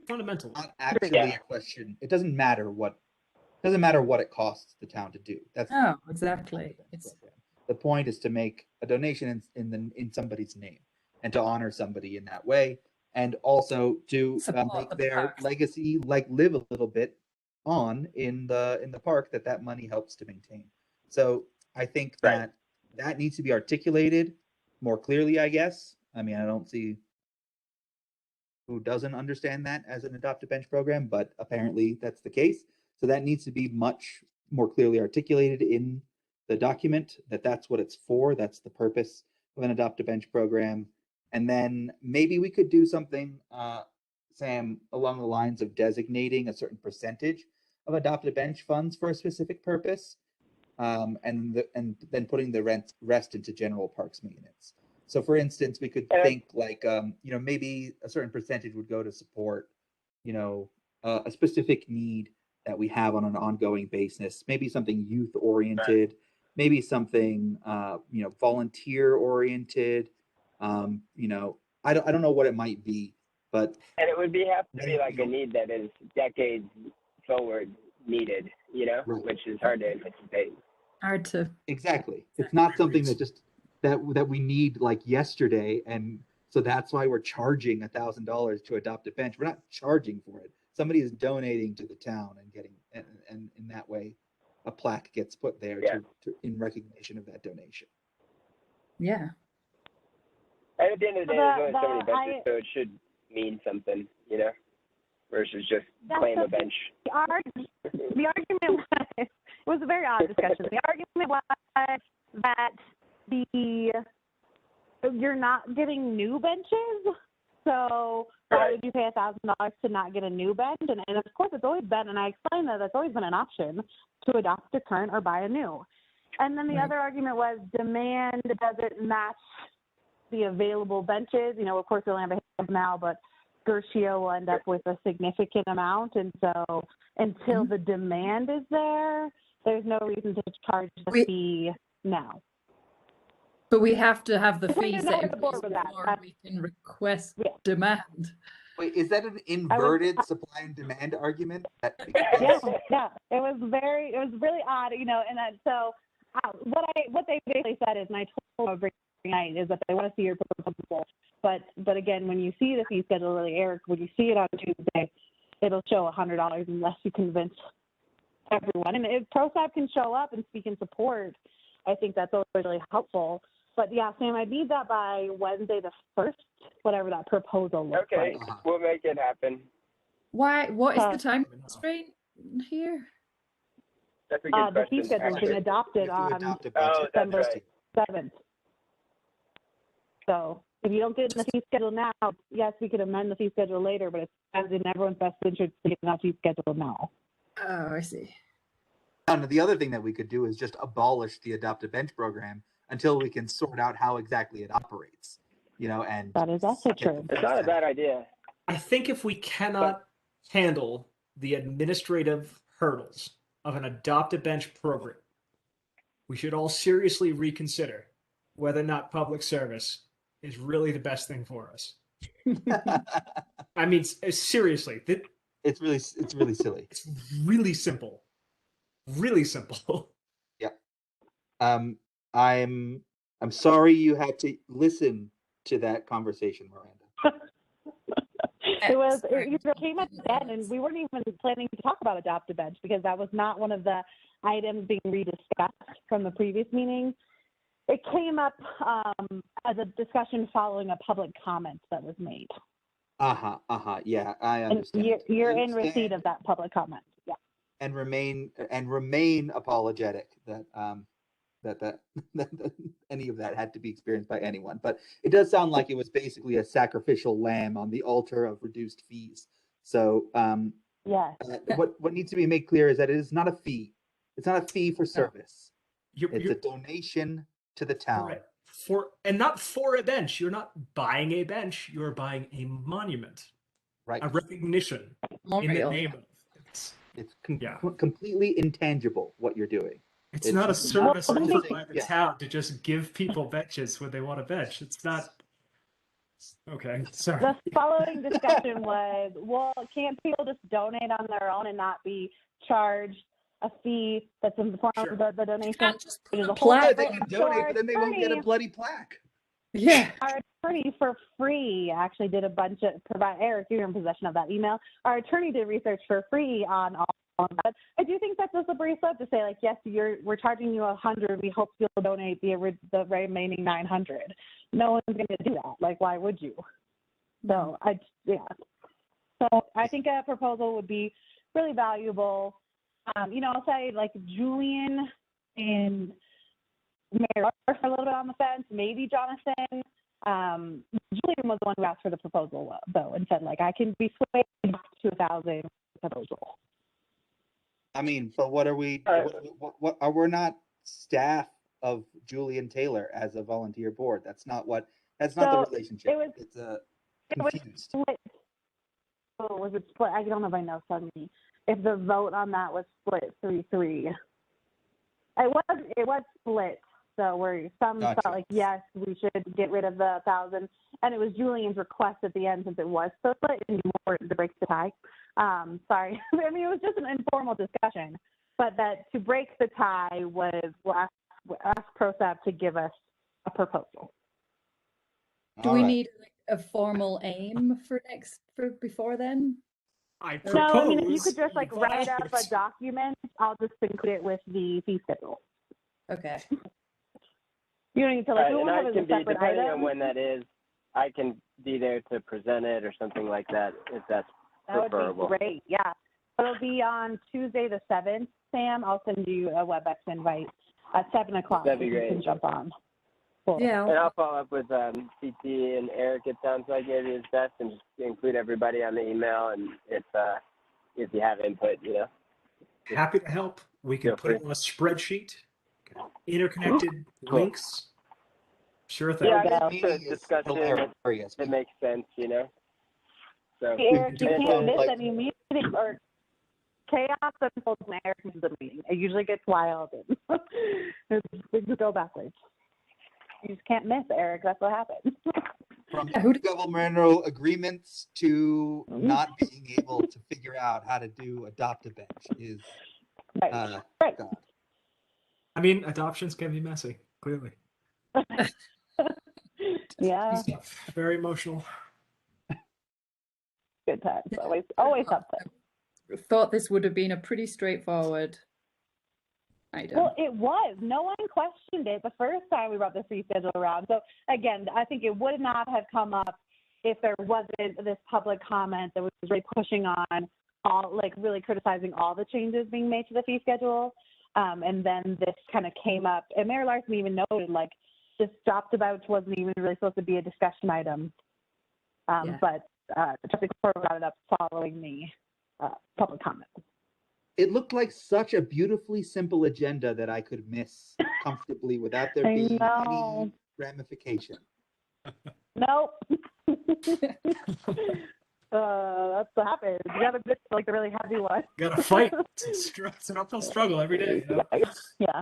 Fundamental. It's not actually a question. It doesn't matter what it costs the town to do. That's oh, exactly. It's the point is to make a donation in somebody's name and to honor somebody in that way, and also to Support make the their parks. legacy live a little bit on in the park that money helps to maintain. So I think Right. that needs to be articulated more clearly, I guess. I mean, I don't see who doesn't understand that as an adopt a bench program, but apparently that's the case. So that needs to be much more clearly articulated in the document, that that's what it's for. That's the purpose of an adopt-a-bench program. And then maybe we could do something, Sam, along the lines of designating a certain percentage of adopt-a-bench funds for a specific purpose, and then putting the rest into general parks maintenance. So, for instance, we could think like, maybe a certain percentage would go to support, a specific need that we have on an ongoing basis. Maybe something youth-oriented, maybe something, volunteer oriented. I don't know what it might be, but and it would have to be like a need that is decades forward needed, right. which is hard to anticipate. Hard to. Exactly. It's not something that just that we need like yesterday, and so that's why we're charging $1,000 to adopt a bench. We're not charging for it. Somebody is donating to the town and getting, and in that way, a plaque gets put there in recognition of that donation. Yeah. And at the end of the day, there's only so many benches, so it should mean something, versus just claim a bench. The argument was, it was a very odd discussion. The argument was that you're not getting new benches, so why would you pay $1,000 to not get a new bench? And of course, it's always been, and I explained that it's always been an option to adopt a current or buy a new. And then the other argument was demand doesn't match the available benches. Of course, we'll have a handful now, but Gershio will end up with a significant amount. And so until the demand is there, there's no reason to charge the fee now. But we have to have the fees that before we can request demand. Wait, is that an inverted supply and demand argument? Yeah. It was really odd, and then so what they basically said is, and I told them tonight, is that they want to see your proposal. But again, when you see the fee schedule, really, Eric, when you see it on Tuesday, it'll show $100 unless you convince everyone. And if PROSAB can show up and speak in support, I think that's always really helpful. But yeah, Sam, I need that by Wednesday the 1st, whatever that proposal looks like. Okay, we'll make it happen. Why? What is the time constraint here? That's a good question. The fee schedule has been adopted on December 7th. So if you don't get in the fee schedule now, yes, we could amend the fee schedule later, but it's in everyone's best interest to get in that fee schedule now. Oh, I see. And the other thing that we could do is just abolish the adopt a bench program until we can sort out how exactly it operates, and that is also true. It's not a bad idea. I think if we cannot handle the administrative hurdles of an adopt a bench program, we should all seriously reconsider whether or not public service is really the best thing for us. I mean, seriously, it's really silly. It's really simple. Really simple. Yeah. I'm sorry you had to listen to that conversation, Miranda. It came at the end, and we weren't even planning to talk about adopt a bench because that was not one of the items being rediscussed from the previous meeting. It came up as a discussion following a public comment that was made. Yeah, I understand. And you're in receipt of that public comment. Yeah. And remain apologetic that that any of that had to be experienced by anyone. But it does sound like it was basically a sacrificial lamb on the altar of reduced fees. So what needs to be made clear is that it is not a fee. It's not a fee for service. It's a donation to the town. Right. Not for a bench. You're not buying a bench. You're buying a monument. Right. A recognition in the name of. It's completely intangible what you're doing. It's not a service offered by the town to just give people benches when they want a bench. It's not. Okay, sorry. The following discussion was, well, can't people just donate on their own and not be charged a fee that's in the form of the donation? They can donate, but then they won't get a bloody plaque. Yeah. Our attorney for free actually did a bunch of Eric, you're in possession of that email. Our attorney did research for free on all of that. I do think that's a slippery slope to say, like, yes, we're charging you $100. We hope you'll donate the remaining $900. No one's going to do that. Like, why would you? So I think a proposal would be really valuable. I'll say like Julian and Mary are a little bit on the fence, maybe Jonathan. Julian was the one who asked for the proposal though, and said like, I can be swayed to 1,000 proposal. I mean, but what are we? What are we not staff of Julian Taylor as a volunteer board? That's not what. That's not the relationship. It's confused. Split. Oh, was it split? I don't know if I know suddenly. If the vote on that was split 3-3, it was split. So where some Gotcha. felt like yes, we should get rid of the 1,000, and it was Julian's request at the end since it was so split and to break the tie. Sorry, I mean it was just an informal discussion, but that to break the tie was we'll ask PROSAB to give us a proposal. Do we need a formal aim for before then? No, I mean if you could just like write up a document, I'll just include it with the fee schedule. Okay. You don't need to like. And I can be, depending item. on when that is, I can be there to present it or something like that if that's preferable. That would be great. Yeah, it'll be on Tuesday the 7th. Sam, I'll send you a WebEx invite at 7 o'clock. That'd be great. You can jump on. Cool. Yeah. And I'll follow up with CT and Eric. It sounds like maybe it's best, and just include everybody on the email. And if you have input, Happy to help. We can put it on a spreadsheet. Interconnected links. Sure thing. Yeah, I think it's a discussion. It makes sense, So Eric, you can't miss any meetings or chaos unfolds when Eric misses the meeting. It usually gets wild and things go backwards. You just can't miss Eric. That's what happens. From governmental agreements to not being able to figure out how to do Adopt-A-Bench is right. God. I mean, adoptions can be messy, clearly. Yeah. Very emotional. Good times. Always something. Thought this would have been a pretty straightforward item. Well, it was. No one questioned it the first time we brought the fee schedule around. So again, I think it would not have come up if there wasn't this public comment that was really pushing on all, like really criticizing all the changes being made to the fee schedule. And then this kind of came up, and Mayor Larson even noted, like, this Adopt-A-Bench wasn't even really supposed to be a discussion item. But Trustee Corr brought it up following the public comment. It looked like such a beautifully simple agenda that I could miss comfortably without there being any ramification. Nope. That's what happens. You gotta miss like the really heavy one. Gotta fight. It's an uphill struggle every day. Yeah.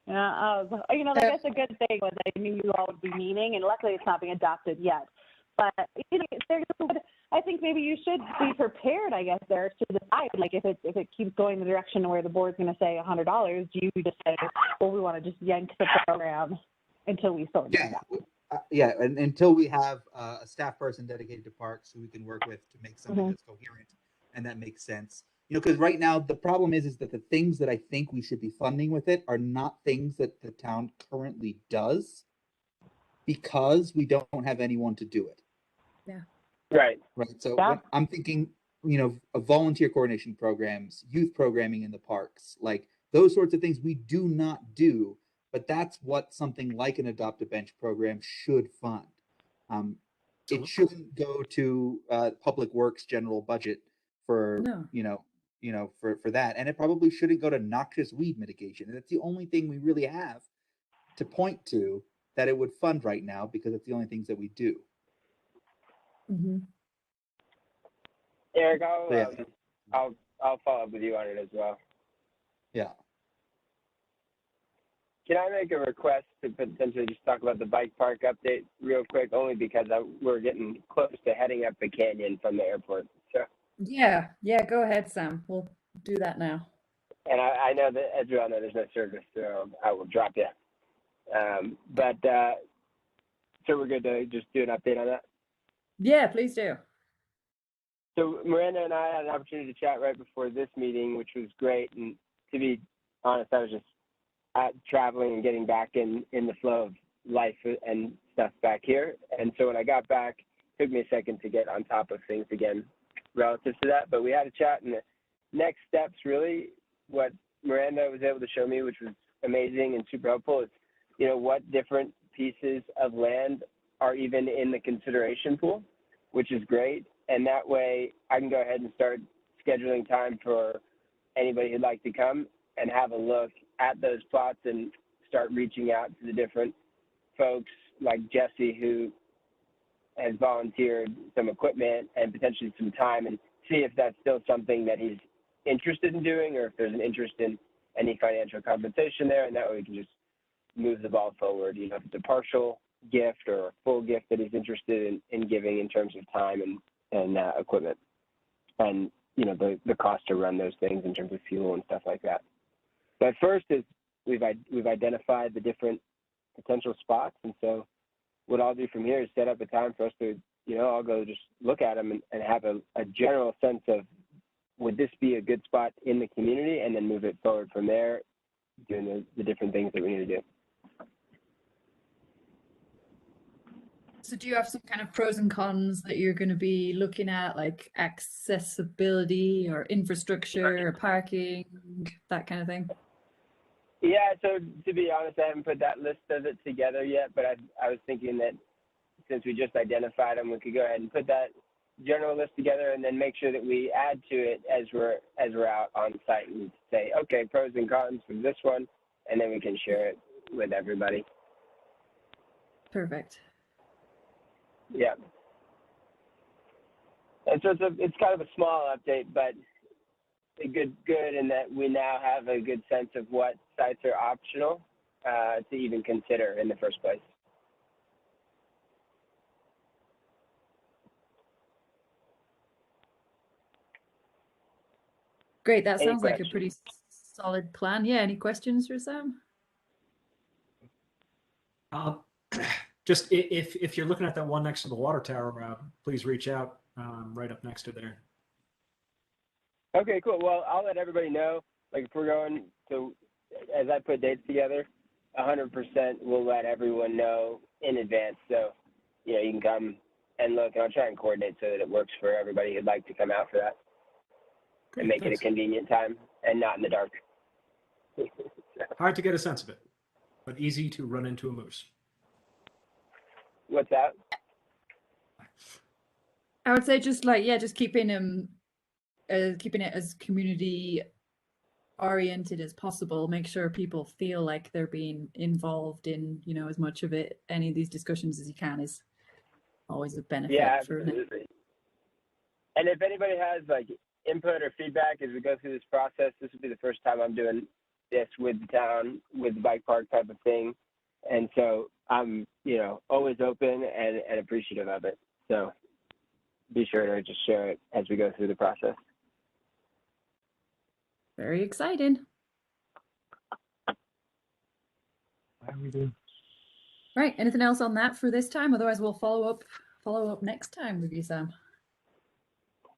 Yeah. That's a good thing was I knew you all would be meaning, and luckily it's not being adopted yet. But I think maybe you should be prepared, I guess, there to decide, like, if it keeps going the direction where the board's going to say $100, do you just say, well, we want to just yank the program until we sort it out? And until we have a staff person dedicated to parks who we can work with to make something that's coherent and that makes sense. Because right now the problem is that the things that I think we should be funding with it are not things that the town currently does because we don't have anyone to do it. Yeah. Right. So I'm thinking, of volunteer coordination programs, youth programming in the parks, like those sorts of things we do not do, but that's what something like an Adopt-A-Bench program should fund. It shouldn't go to public works general budget for, for that. And it probably shouldn't go to noxious weed mitigation. And it's the only thing we really have to point to that it would fund right now because it's the only things that we do. Mm-hmm. Eric, I'll follow up with you on it as well. Yeah. Can I make a request to potentially just talk about the bike park update real quick, only because we're getting close to heading up the canyon from the airport. So. Yeah, go ahead, Sam. We'll do that now. And I know that, as you all know, there's no service, so I will drop you. So we're good to just do an update on that? Yeah, please do. So Miranda and I had an opportunity to chat right before this meeting, which was great. And to be honest, I was just traveling and getting back in the flow of life and stuff back here. And so when I got back, it took me a second to get on top of things again relative to that. But we had a chat, and next steps, really, what Miranda was able to show me, which was amazing and super helpful, is, what different pieces of land are even in the consideration pool, which is great. And that way I can go ahead and start scheduling time for anybody who'd like to come and have a look at those plots and start reaching out to the different folks like Jesse, who has volunteered some equipment and potentially some time, and see if that's still something that he's interested in doing, or if there's an interest in any financial compensation there. And that way we can just move the ball forward, if it's a partial gift or a full gift that he's interested in giving in terms of time and equipment, and the cost to run those things in terms of fuel and stuff like that. But first is we've identified the different potential spots, and so what I'll do from here is set up a time for us to, I'll go just look at them and have a general sense of, would this be a good spot in the community, and then move it forward from there, doing the different things that we need to do. So do you have some kind of pros and cons that you're going to be looking at, like accessibility or infrastructure or parking, that kind of thing? Yeah, so to be honest, I haven't put that list of it together yet, but I was thinking that since we just identified them, we could go ahead and put that general list together and then make sure that we add to it as we're out on site and say, okay, pros and cons for this one, and then we can share it with everybody. Perfect. Yeah. And so it's kind of a small update, but a good in that we now have a good sense of what sites are optional to even consider in the first place. Great. That Any sounds like a questions? pretty solid plan. Yeah. Any questions for Sam? Just if you're looking at that one next to the water tower, please reach out right up next to there. Okay, cool. Well, I'll let everybody know. Like if we're going to, as I put dates together, 100% we'll let everyone know in advance. So, you can come and look, and I'll try and coordinate so that it works for everybody who'd like to come out for that. Great, And make thanks. it a convenient time and not in the dark. Hard to get a sense of it, but easy to run into a moose. What's that? I would say just keeping it as community oriented as possible. Make sure people feel like they're being involved in, as much of it, any of these discussions as you can is always a benefit. Yeah, for absolutely. And if anybody has input or feedback as we go through this process, this will be the first time I'm doing this with the town, with the bike park type of thing. And so I'm, always open and appreciative of it. So be sure to just share it as we go through the process. Very exciting. Right. Anything else on that for this time? Otherwise, we'll follow up next time with you, Sam.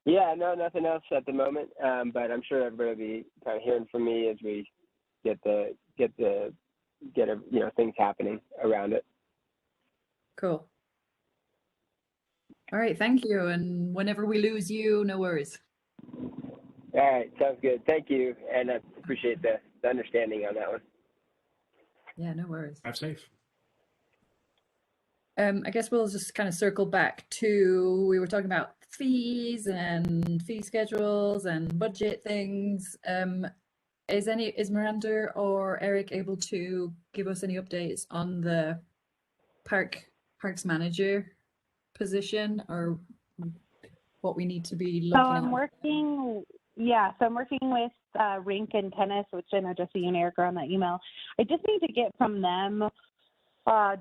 Yeah, no, nothing else at the moment. But I'm sure everybody will be kind of hearing from me as we get things happening around it. Cool. All right. Thank you. And whenever we lose you, no worries. All right. Sounds good. Thank you. And I appreciate the understanding on that one. Yeah, no worries. Drive safe. I guess we'll just kind of circle back to, we were talking about fees and fee schedules and budget things. Is Miranda or Eric able to give us any updates on the parks manager position, or what we need to be looking at? I'm working with Rink and Tennis, which I know Jesse and Eric are on that email. I just need to get from them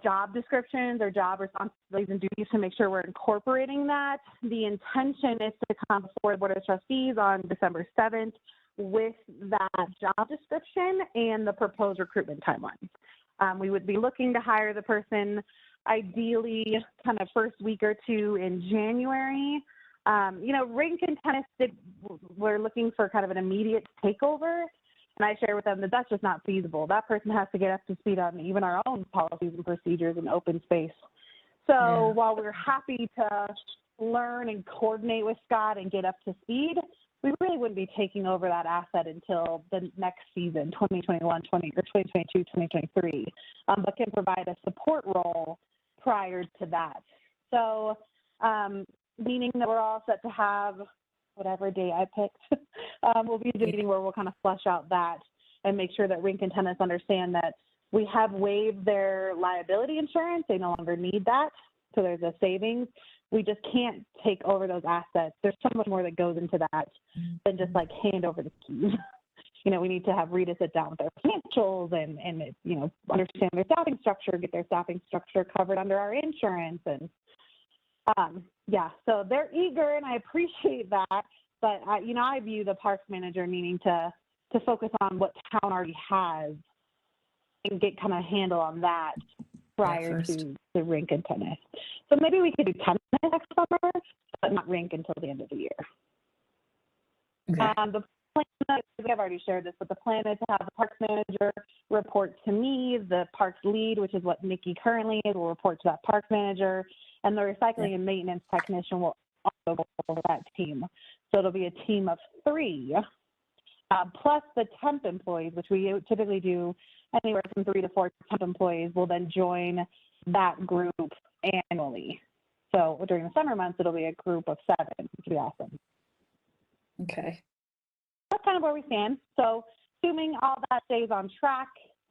job descriptions or job responsibilities and duties to make sure we're incorporating that. The intention is to come before the Board of Trustees on December 7th with that job description and the proposed recruitment timeline. We would be looking to hire the person ideally kind of first week or two in January. Rink and Tennis, we're looking for kind of an immediate takeover. And I share with them that that's just not feasible. That person has to get up to speed on even our own policies and procedures in open space. So while we're happy to learn and coordinate with Scott and get up to speed, we really wouldn't be taking over that asset until the next season, 2021, 2022, 2023, but can provide a support role prior to that. So, meaning that we're all set to have whatever day I picked will be the meeting where we'll kind of flesh out that and make sure that rink and tennis understand that we have waived their liability insurance. They no longer need that. So there's a savings. We just can't take over those assets. There's so much more that goes into that than just like hand over the keys. You know, we need to have Rita sit down with their financials and you know, understand their staffing structure, get their staffing structure covered under our insurance. And yeah, so they're eager and I appreciate that. But you know, I view the parks manager needing to focus on what town already has and get kind of handle on that prior to the rink and tennis. So maybe we could do tennis next summer, but not rink until the end of the year. Okay. The plan, I've already shared this, but the plan is to have the parks manager report to me, the parks lead, which is what Nikki currently is, will report to that parks manager, and the recycling and maintenance technician will also go over that team. So it'll be a team of 3, plus the temp employees, which we typically do anywhere from 3 to 4 temp employees will then join that group annually. So during the summer months, it'll be a group of 7, which would be awesome. Okay. That's kind of where we stand. So assuming all that stays on track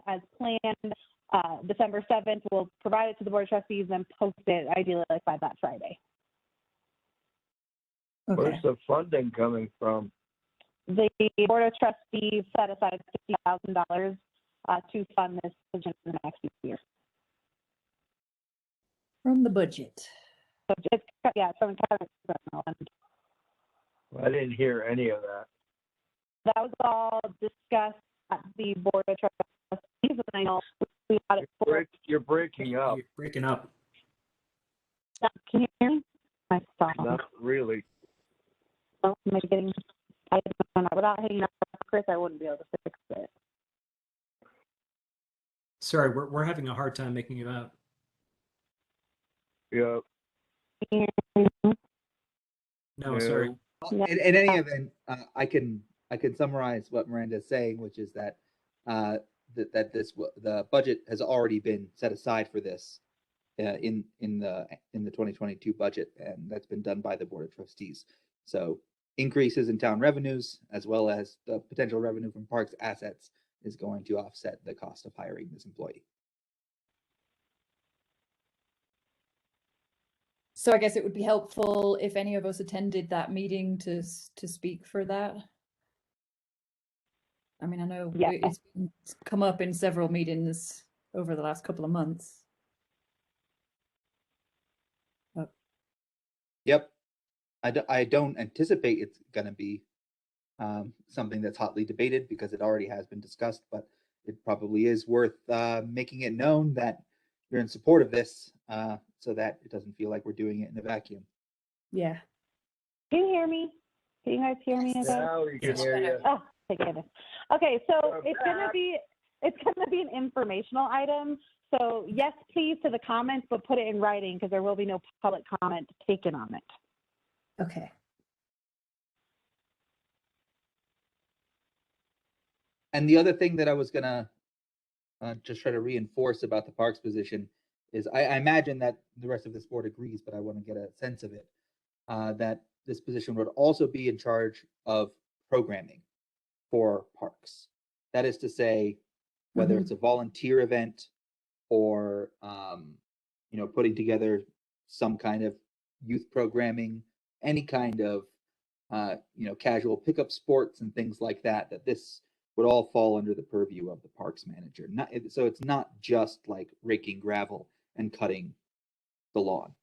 as planned, December 7th, we'll provide it to the Board of Trustees and post it ideally like by that Friday. Okay. Where's the funding coming from? The Board of Trustees set aside $50,000 to fund this position in the next year. From the budget. So it's, yeah, from Kevin. I didn't hear any of that. That was all discussed at the Board of Trustees, and I know we got it for. You're breaking up. You're breaking up. Can you hear me? My phone. Not really. Oh, am I getting? I don't know. Without hanging up, Chris, I wouldn't be able to fix it. Sorry, we're having a hard time making it out. Yeah. No, sorry. Yeah. In any event, I can summarize what Miranda's saying, which is that the budget has already been set aside for this in the 2022 budget, and that's been done by the Board of Trustees. So increases in town revenues as well as the potential revenue from parks assets is going to offset the cost of hiring this employee. So I guess it would be helpful if any of us attended that meeting to speak for that. I mean, I know it's come up in several meetings over the last couple of months. Oh. Yep. I don't anticipate it's going to be something that's hotly debated because it already has been discussed, but it probably is worth making it known that you're in support of this so that it doesn't feel like we're doing it in a vacuum. Yeah. Can you hear me? Can you guys hear me? Okay. Now we can hear you. Oh, thank goodness. Okay, so it's gonna be an informational item. So yes, please to the comments, but put it in writing because there will be no public comment taken on it. Okay. And the other thing that I was gonna just try to reinforce about the parks position is I imagine that the rest of this board agrees, but I want to get a sense of it, that this position would also be in charge of programming for parks. That is to say, whether it's a volunteer event or, putting together some kind of youth programming, any kind of, casual pickup sports and things like that, that this would all fall under the purview of the parks manager. So it's not just like raking gravel and cutting the lawn,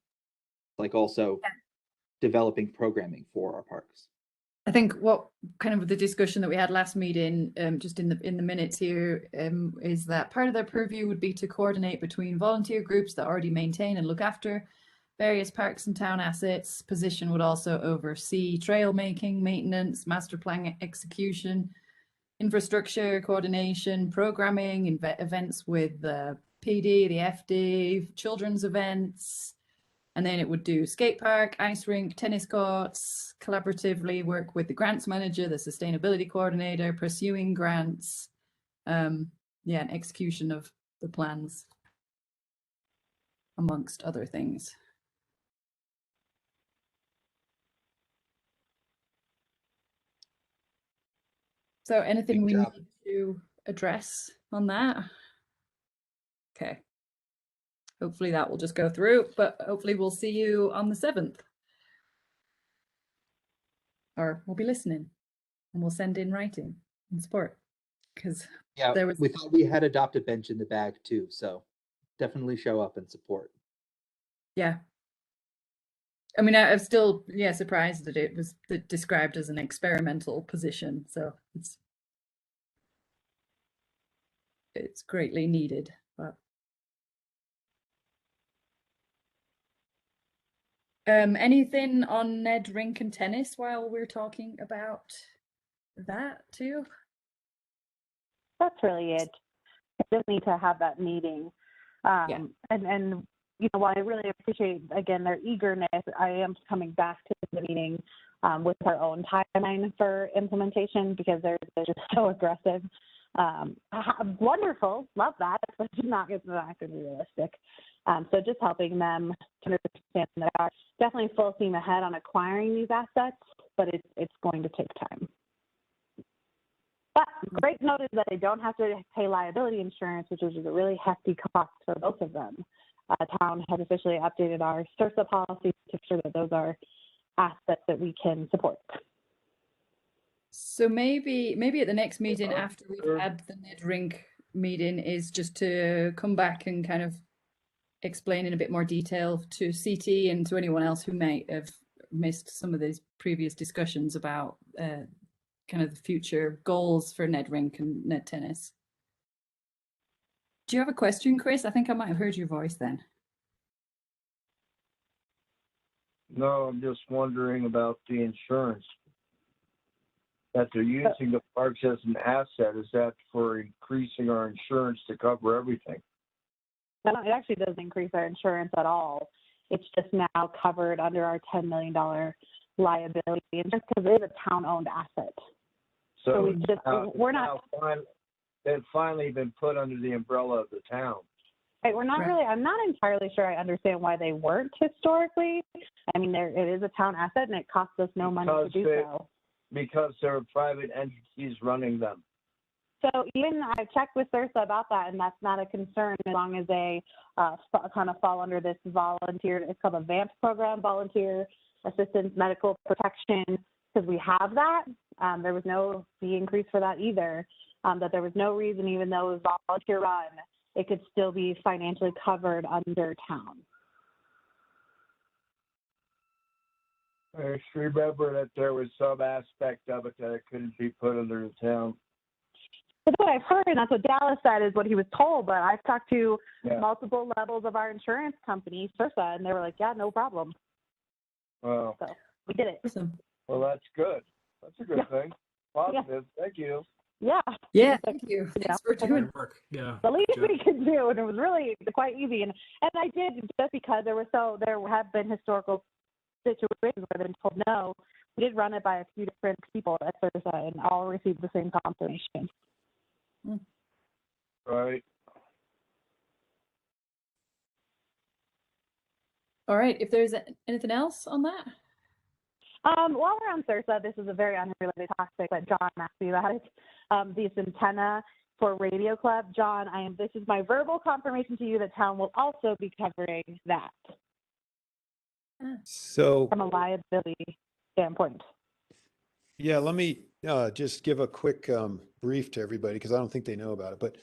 like also developing programming for our parks. I think what kind of the discussion that we had last meeting, just in the minutes here, is that part of their purview would be to coordinate between volunteer groups that already maintain and look after various parks and town assets. Position would also oversee trail making, maintenance, master plan execution, infrastructure coordination, programming, events with the PD, the FD, children's events, And then it would do skate park, ice rink, tennis courts, collaboratively work with the grants manager, the sustainability coordinator, pursuing grants, and execution of the plans, amongst other things. So anything we need to address on that? Okay. Hopefully that will just go through, but hopefully we'll see you on the 7th. Or we'll be listening and we'll send in writing in support. Because we thought we had adopted bench in the bag too, so definitely show up and support. Yeah. I mean, I'm still surprised that it was described as an experimental position, so it's greatly needed. But anything on Ned Rink and tennis while we're talking about that too? That's really it. I just need to have that meeting. And you know, while I really appreciate, again, their eagerness, I am coming back to the meeting with our own timeline for implementation because they're just so aggressive. Wonderful, love that, but it's not going to be realistic. So just helping them to understand that they are definitely full steam ahead on acquiring these assets, but it's going to take time. But great note is that they don't have to pay liability insurance, which is a really hefty cost for both of them. Town has officially updated our CIRSA policy to ensure that those are assets that we can support. So maybe at the next meeting after we've had the Ned Rink meeting is just to come back and kind of explain in a bit more detail to CT and to anyone else who may have missed some of these previous discussions about kind of the future goals for Ned Rink and Ned Tennis. Do you have a question, Chris? I think I might have heard your voice then. No, I'm just wondering about the insurance. That they're using the parks as an asset. Is that for increasing our insurance to cover everything? No, it actually doesn't increase our insurance at all. It's just now covered under our $10 million liability insurance because it is a town-owned asset. So they've finally been put under the umbrella of the town. Right, I'm not entirely sure I understand why they weren't historically. I mean, it is a town asset and it costs us no money to do so. Because there are private entities running them. So even I checked with CIRSA about that, and that's not a concern as long as they kind of fall under this volunteer, it's called a VAMP program, Volunteer Assistance Medical Protection, because we have that. There was no fee increase for that either, that there was no reason, even though it was volunteer run, it could still be financially covered under town. I just remember that there was some aspect of it that it couldn't be put under the town. That's what I've heard, and that's what Dallas said is what he was told, but I've talked to multiple levels of our insurance company, CIRSA, and they were like, yeah, no problem. Wow. So we did it. Well, that's good. That's a good thing. Positive. Thank you. Yeah. Yeah, thank you. Thanks for doing work. Yeah. The least we could do, and it was really quite easy. And I did just because there have been historical situations where they've been told no. We did run it by a few different people at CIRSA, and all received the same confirmation. Right. All right. If there's anything else on that? While we're on CIRSA, this is a very unrelated topic, but John asked me about it. These antenna for Radio Club. John, this is my verbal confirmation to you that town will also be covering that. So from a liability standpoint. Yeah, let me just give a quick brief to everybody because I don't think they know about it. But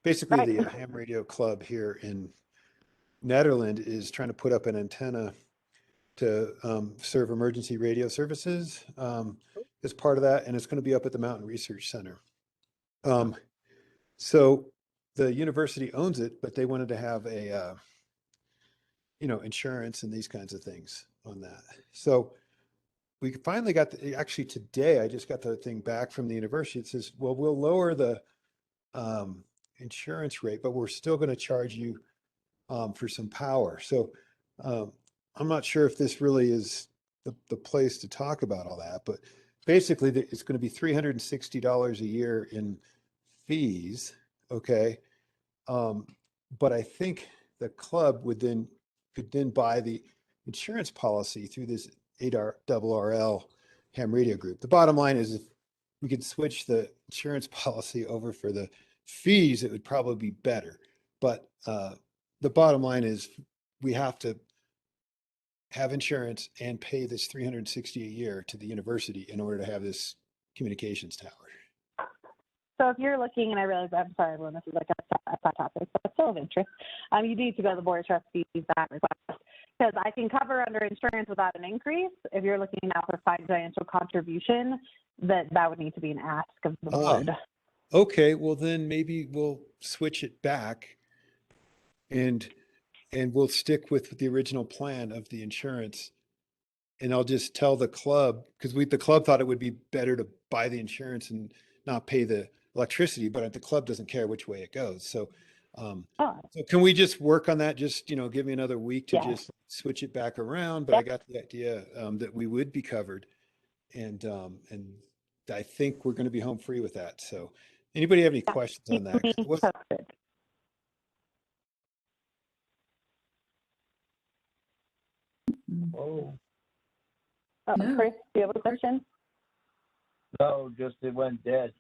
basically, the Ham Radio Club here in Nederland is trying to put up an antenna to serve emergency radio services as part of that, and it's going to be up at the Mountain Research Center. So the university owns it, but they wanted to have a insurance and these kinds of things on that. So we finally got actually today I just got the thing back from the university. It says, well, we'll lower the insurance rate, but we're still going to charge you for some power. So I'm not sure if this really is the place to talk about all that, but basically it's going to be $360 a year in fees. Okay. But I think the club could then buy the insurance policy through this 8RRL ham radio group. The bottom line is if we could switch the insurance policy over for the fees, it would probably be better. But the bottom line is we have to have insurance and pay this $360 a year to the university in order to have this communications tower. So if you're looking, and I realize, I'm sorry, everyone, this is like a side topic, but it's still of interest. You need to go to the Board of Trustees that request, because I can cover under insurance without an increase. If you're looking now for financial contribution, that would need to be an ask of the board. Okay, well then maybe we'll switch it back and we'll stick with the original plan of the insurance. And I'll just tell the club, because the club thought it would be better to buy the insurance and not pay the electricity, but the club doesn't care which way it goes. So, so can we just work on that? Just, give me another week to just switch it back around. But I got the idea that we would be covered. And I think we're going to be home free with that. So anybody have any questions on that? No. Chris, do you have a question? No, just it went dead.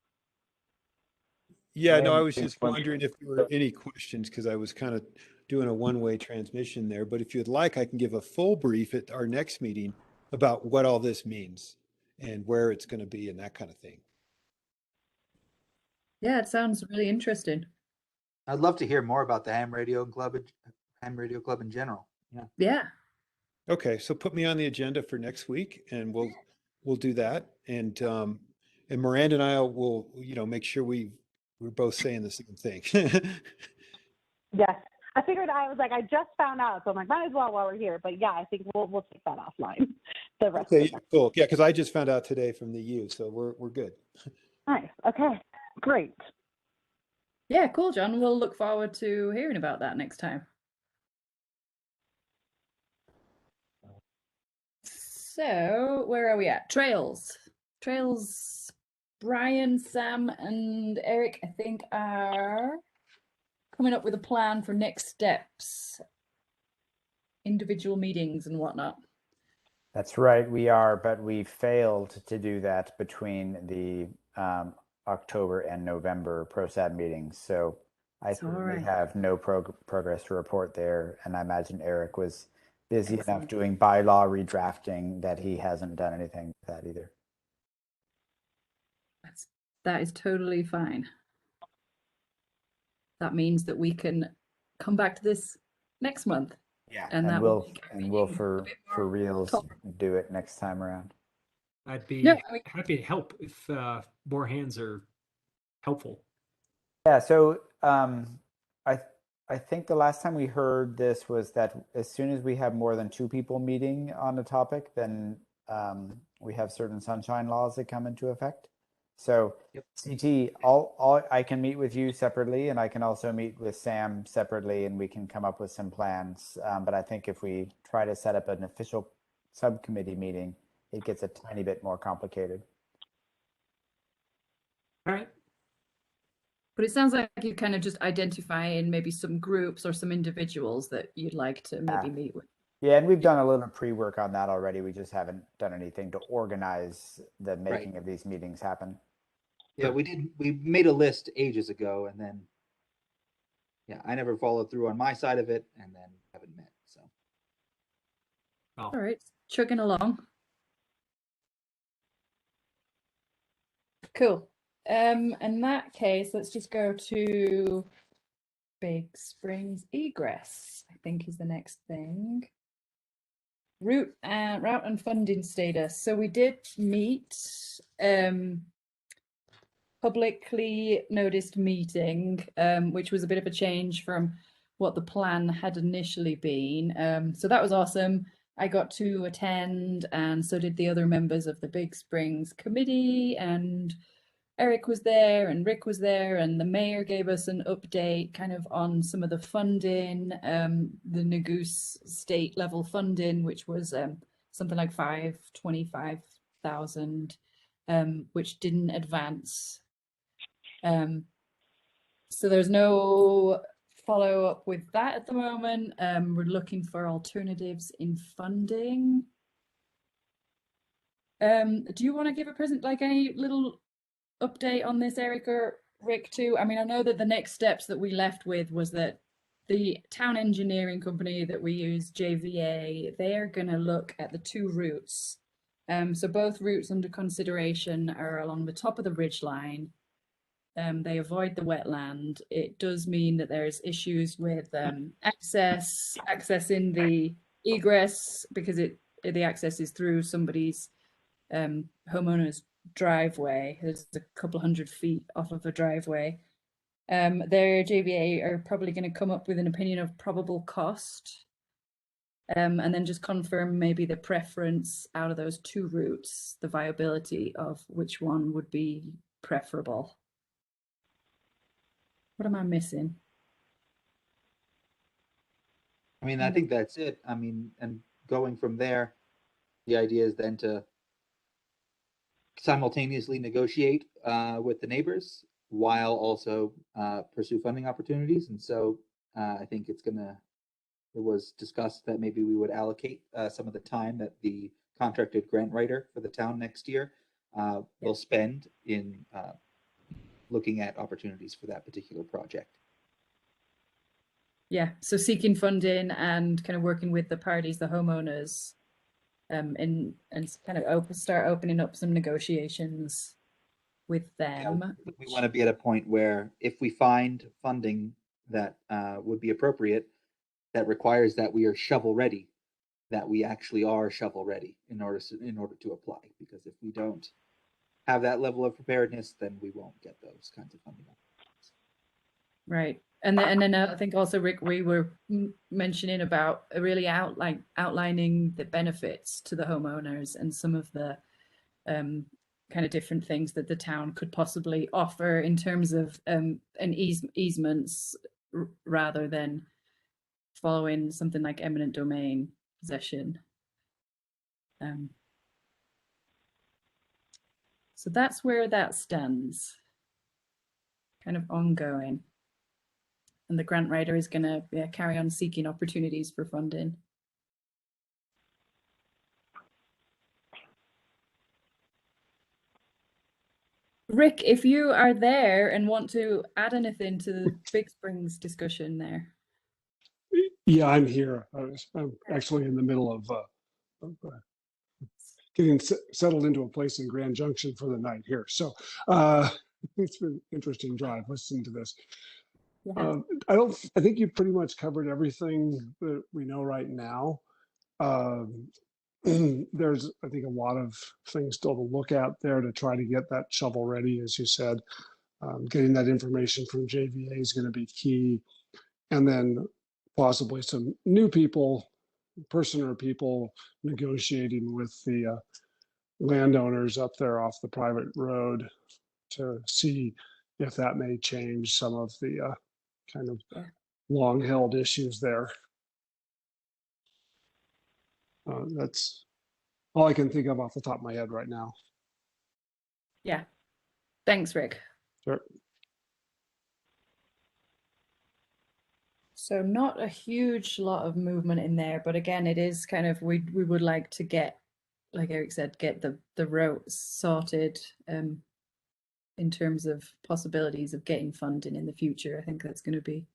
Yeah, no, I was just wondering if there were any questions because I was kind of doing a one-way transmission there. But if you'd like, I can give a full brief at our next meeting about what all this means and where it's going to be and that kind of thing. Yeah, it sounds really interesting. I'd love to hear more about the ham radio club in general. Yeah. Yeah. Okay, so put me on the agenda for next week, and we'll do that. And Miranda and I will make sure we're both saying the same thing. Yes, I figured I just found out, so I'm like, might as well while we're here. But yeah, I think we'll take that offline. The rest Okay, cool. Yeah, because I just found out today from the U, so we're good. Nice. Okay, great. Yeah, cool, John. We'll look forward to hearing about that next time. So where are we at? Trails. Brian, Sam, and Eric, I think, are coming up with a plan for next steps, individual meetings and whatnot. That's right, we are, but we failed to do that between the October and November PROSAB meetings. So I currently have no progress to report there, and I imagine Eric was busy enough doing bylaw redrafting that he hasn't done anything with that either. That is totally fine. That means that we can come back to this next month. Yeah, and we'll for reals do it next time around. I'd be happy to help if more hands are helpful. Yeah, so I think the last time we heard this was that as soon as we have more than 2 people meeting on a topic, then we have certain sunshine laws that come into effect. So CT, I can meet with you separately, and I can also meet with Sam separately, and we can come up with some plans. But I think if we try to set up an official subcommittee meeting, it gets a tiny bit more complicated. All right. But it sounds like you kind of just identify in maybe some groups or some individuals that you'd like to maybe meet with. Yeah, and we've done a little pre-work on that already. We just haven't done anything to organize the making of these meetings happen. Yeah, we did. We made a list ages ago, and then, I never followed through on my side of it, and then haven't met. So, all right, chugging along. Cool. In that case, let's just go to Big Springs egress, I think is the next thing. Route and funding status. So we did meet publicly noticed meeting, which was a bit of a change from what the plan had initially been. So that was awesome. I got to attend, and so did the other members of the Big Springs committee, and Eric was there and Rick was there, and the mayor gave us an update kind of on some of the funding, the Negoose state level funding, which was something like 525,000, which didn't advance. So there's no follow up with that at the moment. We're looking for alternatives in funding. Do you want to give a present, like any little update on this, Eric or Rick, too? I mean, I know that the next steps that we left with was that the town engineering company that we use, JVA, they are going to look at the 2 routes. So both routes under consideration are along the top of the ridge line. They avoid the wetland. It does mean that there's issues with accessing the egress, because the access is through somebody's homeowner's driveway. There's a couple hundred feet off of a driveway. Their JVA are probably going to come up with an opinion of probable cost, and then just confirm maybe the preference out of those 2 routes, the viability of which one would be preferable. What am I missing? I mean, I think that's it. I mean, and going from there, the idea is then to simultaneously negotiate with the neighbors while also pursue funding opportunities. And so I think it was discussed that maybe we would allocate some of the time that the contracted grant writer for the town next year will spend in looking at opportunities for that particular project. Yeah, so seeking funding and kind of working with the parties, the homeowners, and kind of start opening up some negotiations with them. Yeah, we want to be at a point where if we find funding that would be appropriate, that requires that we are shovel ready, that we actually are shovel ready in order to apply. Because if we don't have that level of preparedness, then we won't get those kinds of funding opportunities. Right. And then I think also, Rick, we were mentioning about really outlining the benefits to the homeowners and some of the kind of different things that the town could possibly offer in terms of easements rather than following something like eminent domain possession. So that's where that stands, kind of ongoing. And the grant writer is going to carry on seeking opportunities for funding. Rick, if you are there and want to add anything to the Big Springs discussion there. Yeah, I'm here. I'm actually in the middle of getting settled into a place in Grand Junction for the night here. So it's been an interesting drive listening to this. Yeah. I think you pretty much covered everything that we know right now. There's, I think, a lot of things still to look at there to try to get that shovel ready, as you said. Getting that information from JVA is going to be key. And then possibly some new people, person or people negotiating with the landowners up there off the private road to see if that may change some of the kind of long held issues there. That's all I can think of off the top of my head right now. Yeah. Thanks, Rick. Sure. So not a huge lot of movement in there, but again, it is kind of, we would like to get, like Eric said, get the routes sorted in terms of possibilities of getting funding in the future. I think that's going to be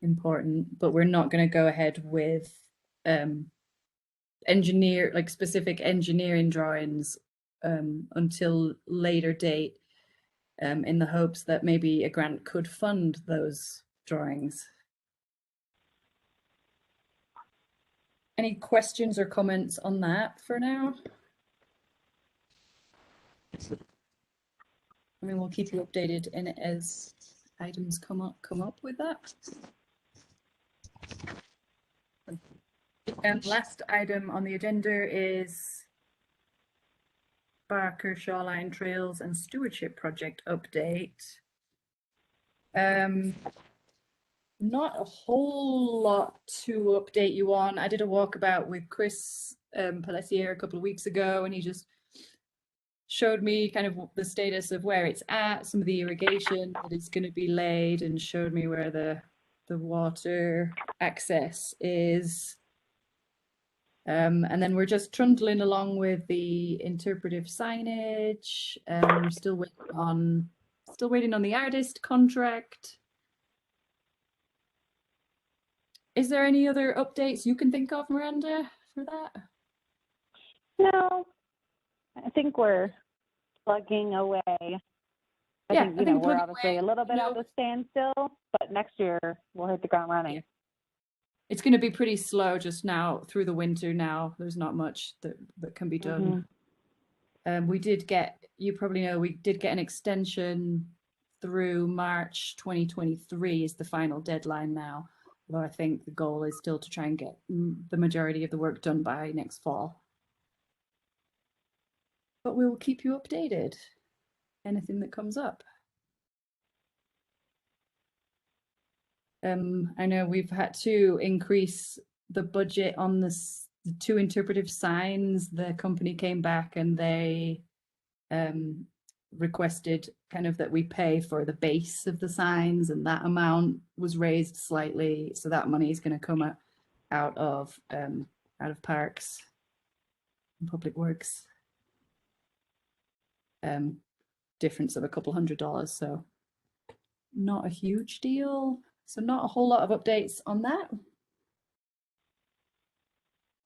important, but we're not going to go ahead with specific engineering drawings until later date, in the hopes that maybe a grant could fund those drawings. Any questions or comments on that for now? I mean, we'll keep you updated in it as items come up with that. And last item on the agenda is Barker Shoreline Trails and Stewardship Project update. Not a whole lot to update you on. I did a walkabout with Chris Pelletier a couple of weeks ago, and he just showed me kind of the status of where it's at, some of the irrigation that is going to be laid, and showed me where the water access is. And then we're just trundling along with the interpretive signage. We're still waiting on the artist contract. Is there any other updates you can think of, Miranda, for that? No, I think we're plugging away. I think we're obviously a little bit at a standstill, but next year we'll hit the ground running. Yeah. It's going to be pretty slow just now through the winter now. There's not much that can be done. We did get, you probably know, we did get an extension through March 2023 is the final deadline now. Although I think the goal is still to try and get the majority of the work done by next fall. But we will keep you updated. Anything that comes up. I know we've had to increase the budget on the 2 interpretive signs. The company came back and they requested kind of that we pay for the base of the signs, and that amount was raised slightly. So that money is going to come out of parks and public works. Difference of a couple $100, so not a huge deal. So not a whole lot of updates on that.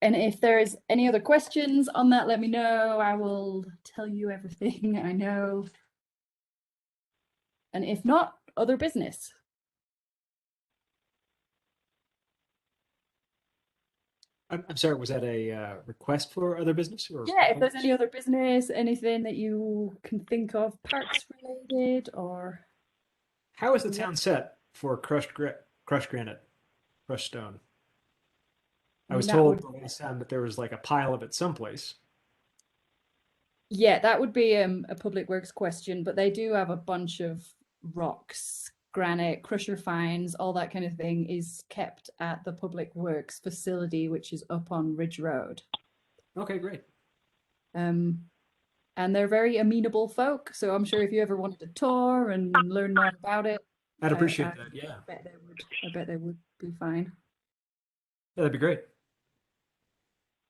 And if there's any other questions on that, let me know. I will tell you everything I know. And if not, other business. I'm sorry, was that a request for other business? Or yeah, if there's any other business, anything that you can think of, parks related or... How is the town set for crushed granite, crushed stone? I was told the last time that there was like a pile of it someplace. Yeah, that would be a public works question, but they do have a bunch of rocks, granite, crusher fines, all that kind of thing is kept at the public works facility, which is up on Ridge Road. Okay, great. And they're very amenable folk, so I'm sure if you ever wanted to tour and learn more about it, I'd appreciate that. Yeah, I bet they would be fine. Yeah, that'd be great.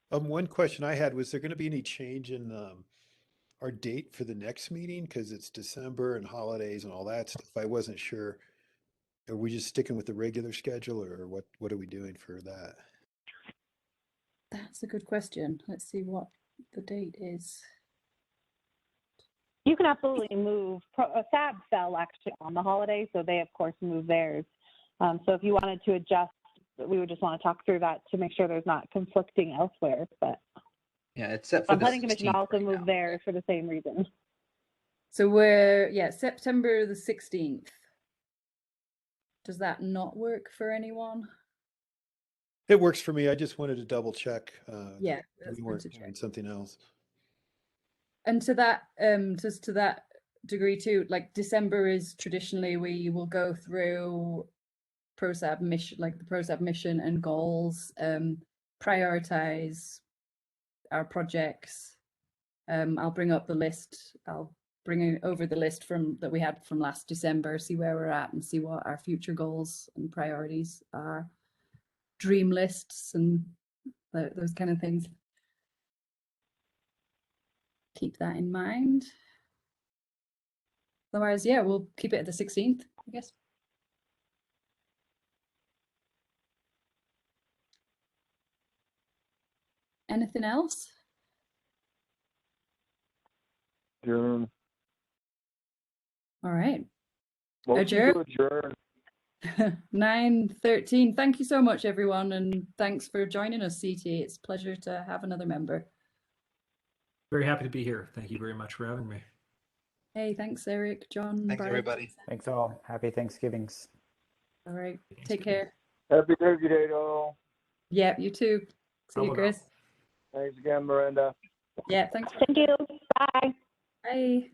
One question I had, was there going to be any change in our date for the next meeting? Because it's December and holidays and all that stuff. I wasn't sure. Are we just sticking with the regular schedule, or what are we doing for that? That's a good question. Let's see what the date is. You can absolutely move. PROSAB fell actually on the holiday, so they of course moved theirs. So if you wanted to adjust, we would just want to talk through that to make sure there's not conflicting elsewhere. But yeah, it's set for the Planning Commission 16th also right moved now. theirs for the same reason. So we're September the 16th. Does that not work for anyone? It works for me. I just wanted to double check. Yeah, that we weren't doing something else. And to that, just to that degree too, like December is traditionally we will go through PROSAB mission, like the PROSAB mission and goals, prioritize our projects. I'll bring up the list. I'll bring over the list that we had from last December, see where we're at and see what our future goals and priorities are. Dream lists and those kind of things. Keep that in mind. Otherwise, yeah, we'll keep it at the 16th, I guess. Anything else? Adjourn. All right. Motion Adjourn. to adjourn. 9:13. Thank you so much, everyone, and thanks for joining us, CT. It's a pleasure to have another member. Very happy to be here. Thank you very much for having me. Hey, thanks, Eric, John. Thanks, Brian. everybody. Thanks all. Happy Thanksgivings. All right. Take care. Happy Turkey Day to all. Yeah, you too. See you, Bye-bye. Chris. Thanks again, Miranda. Yeah, thanks. Thank you. Bye. Bye. Bye.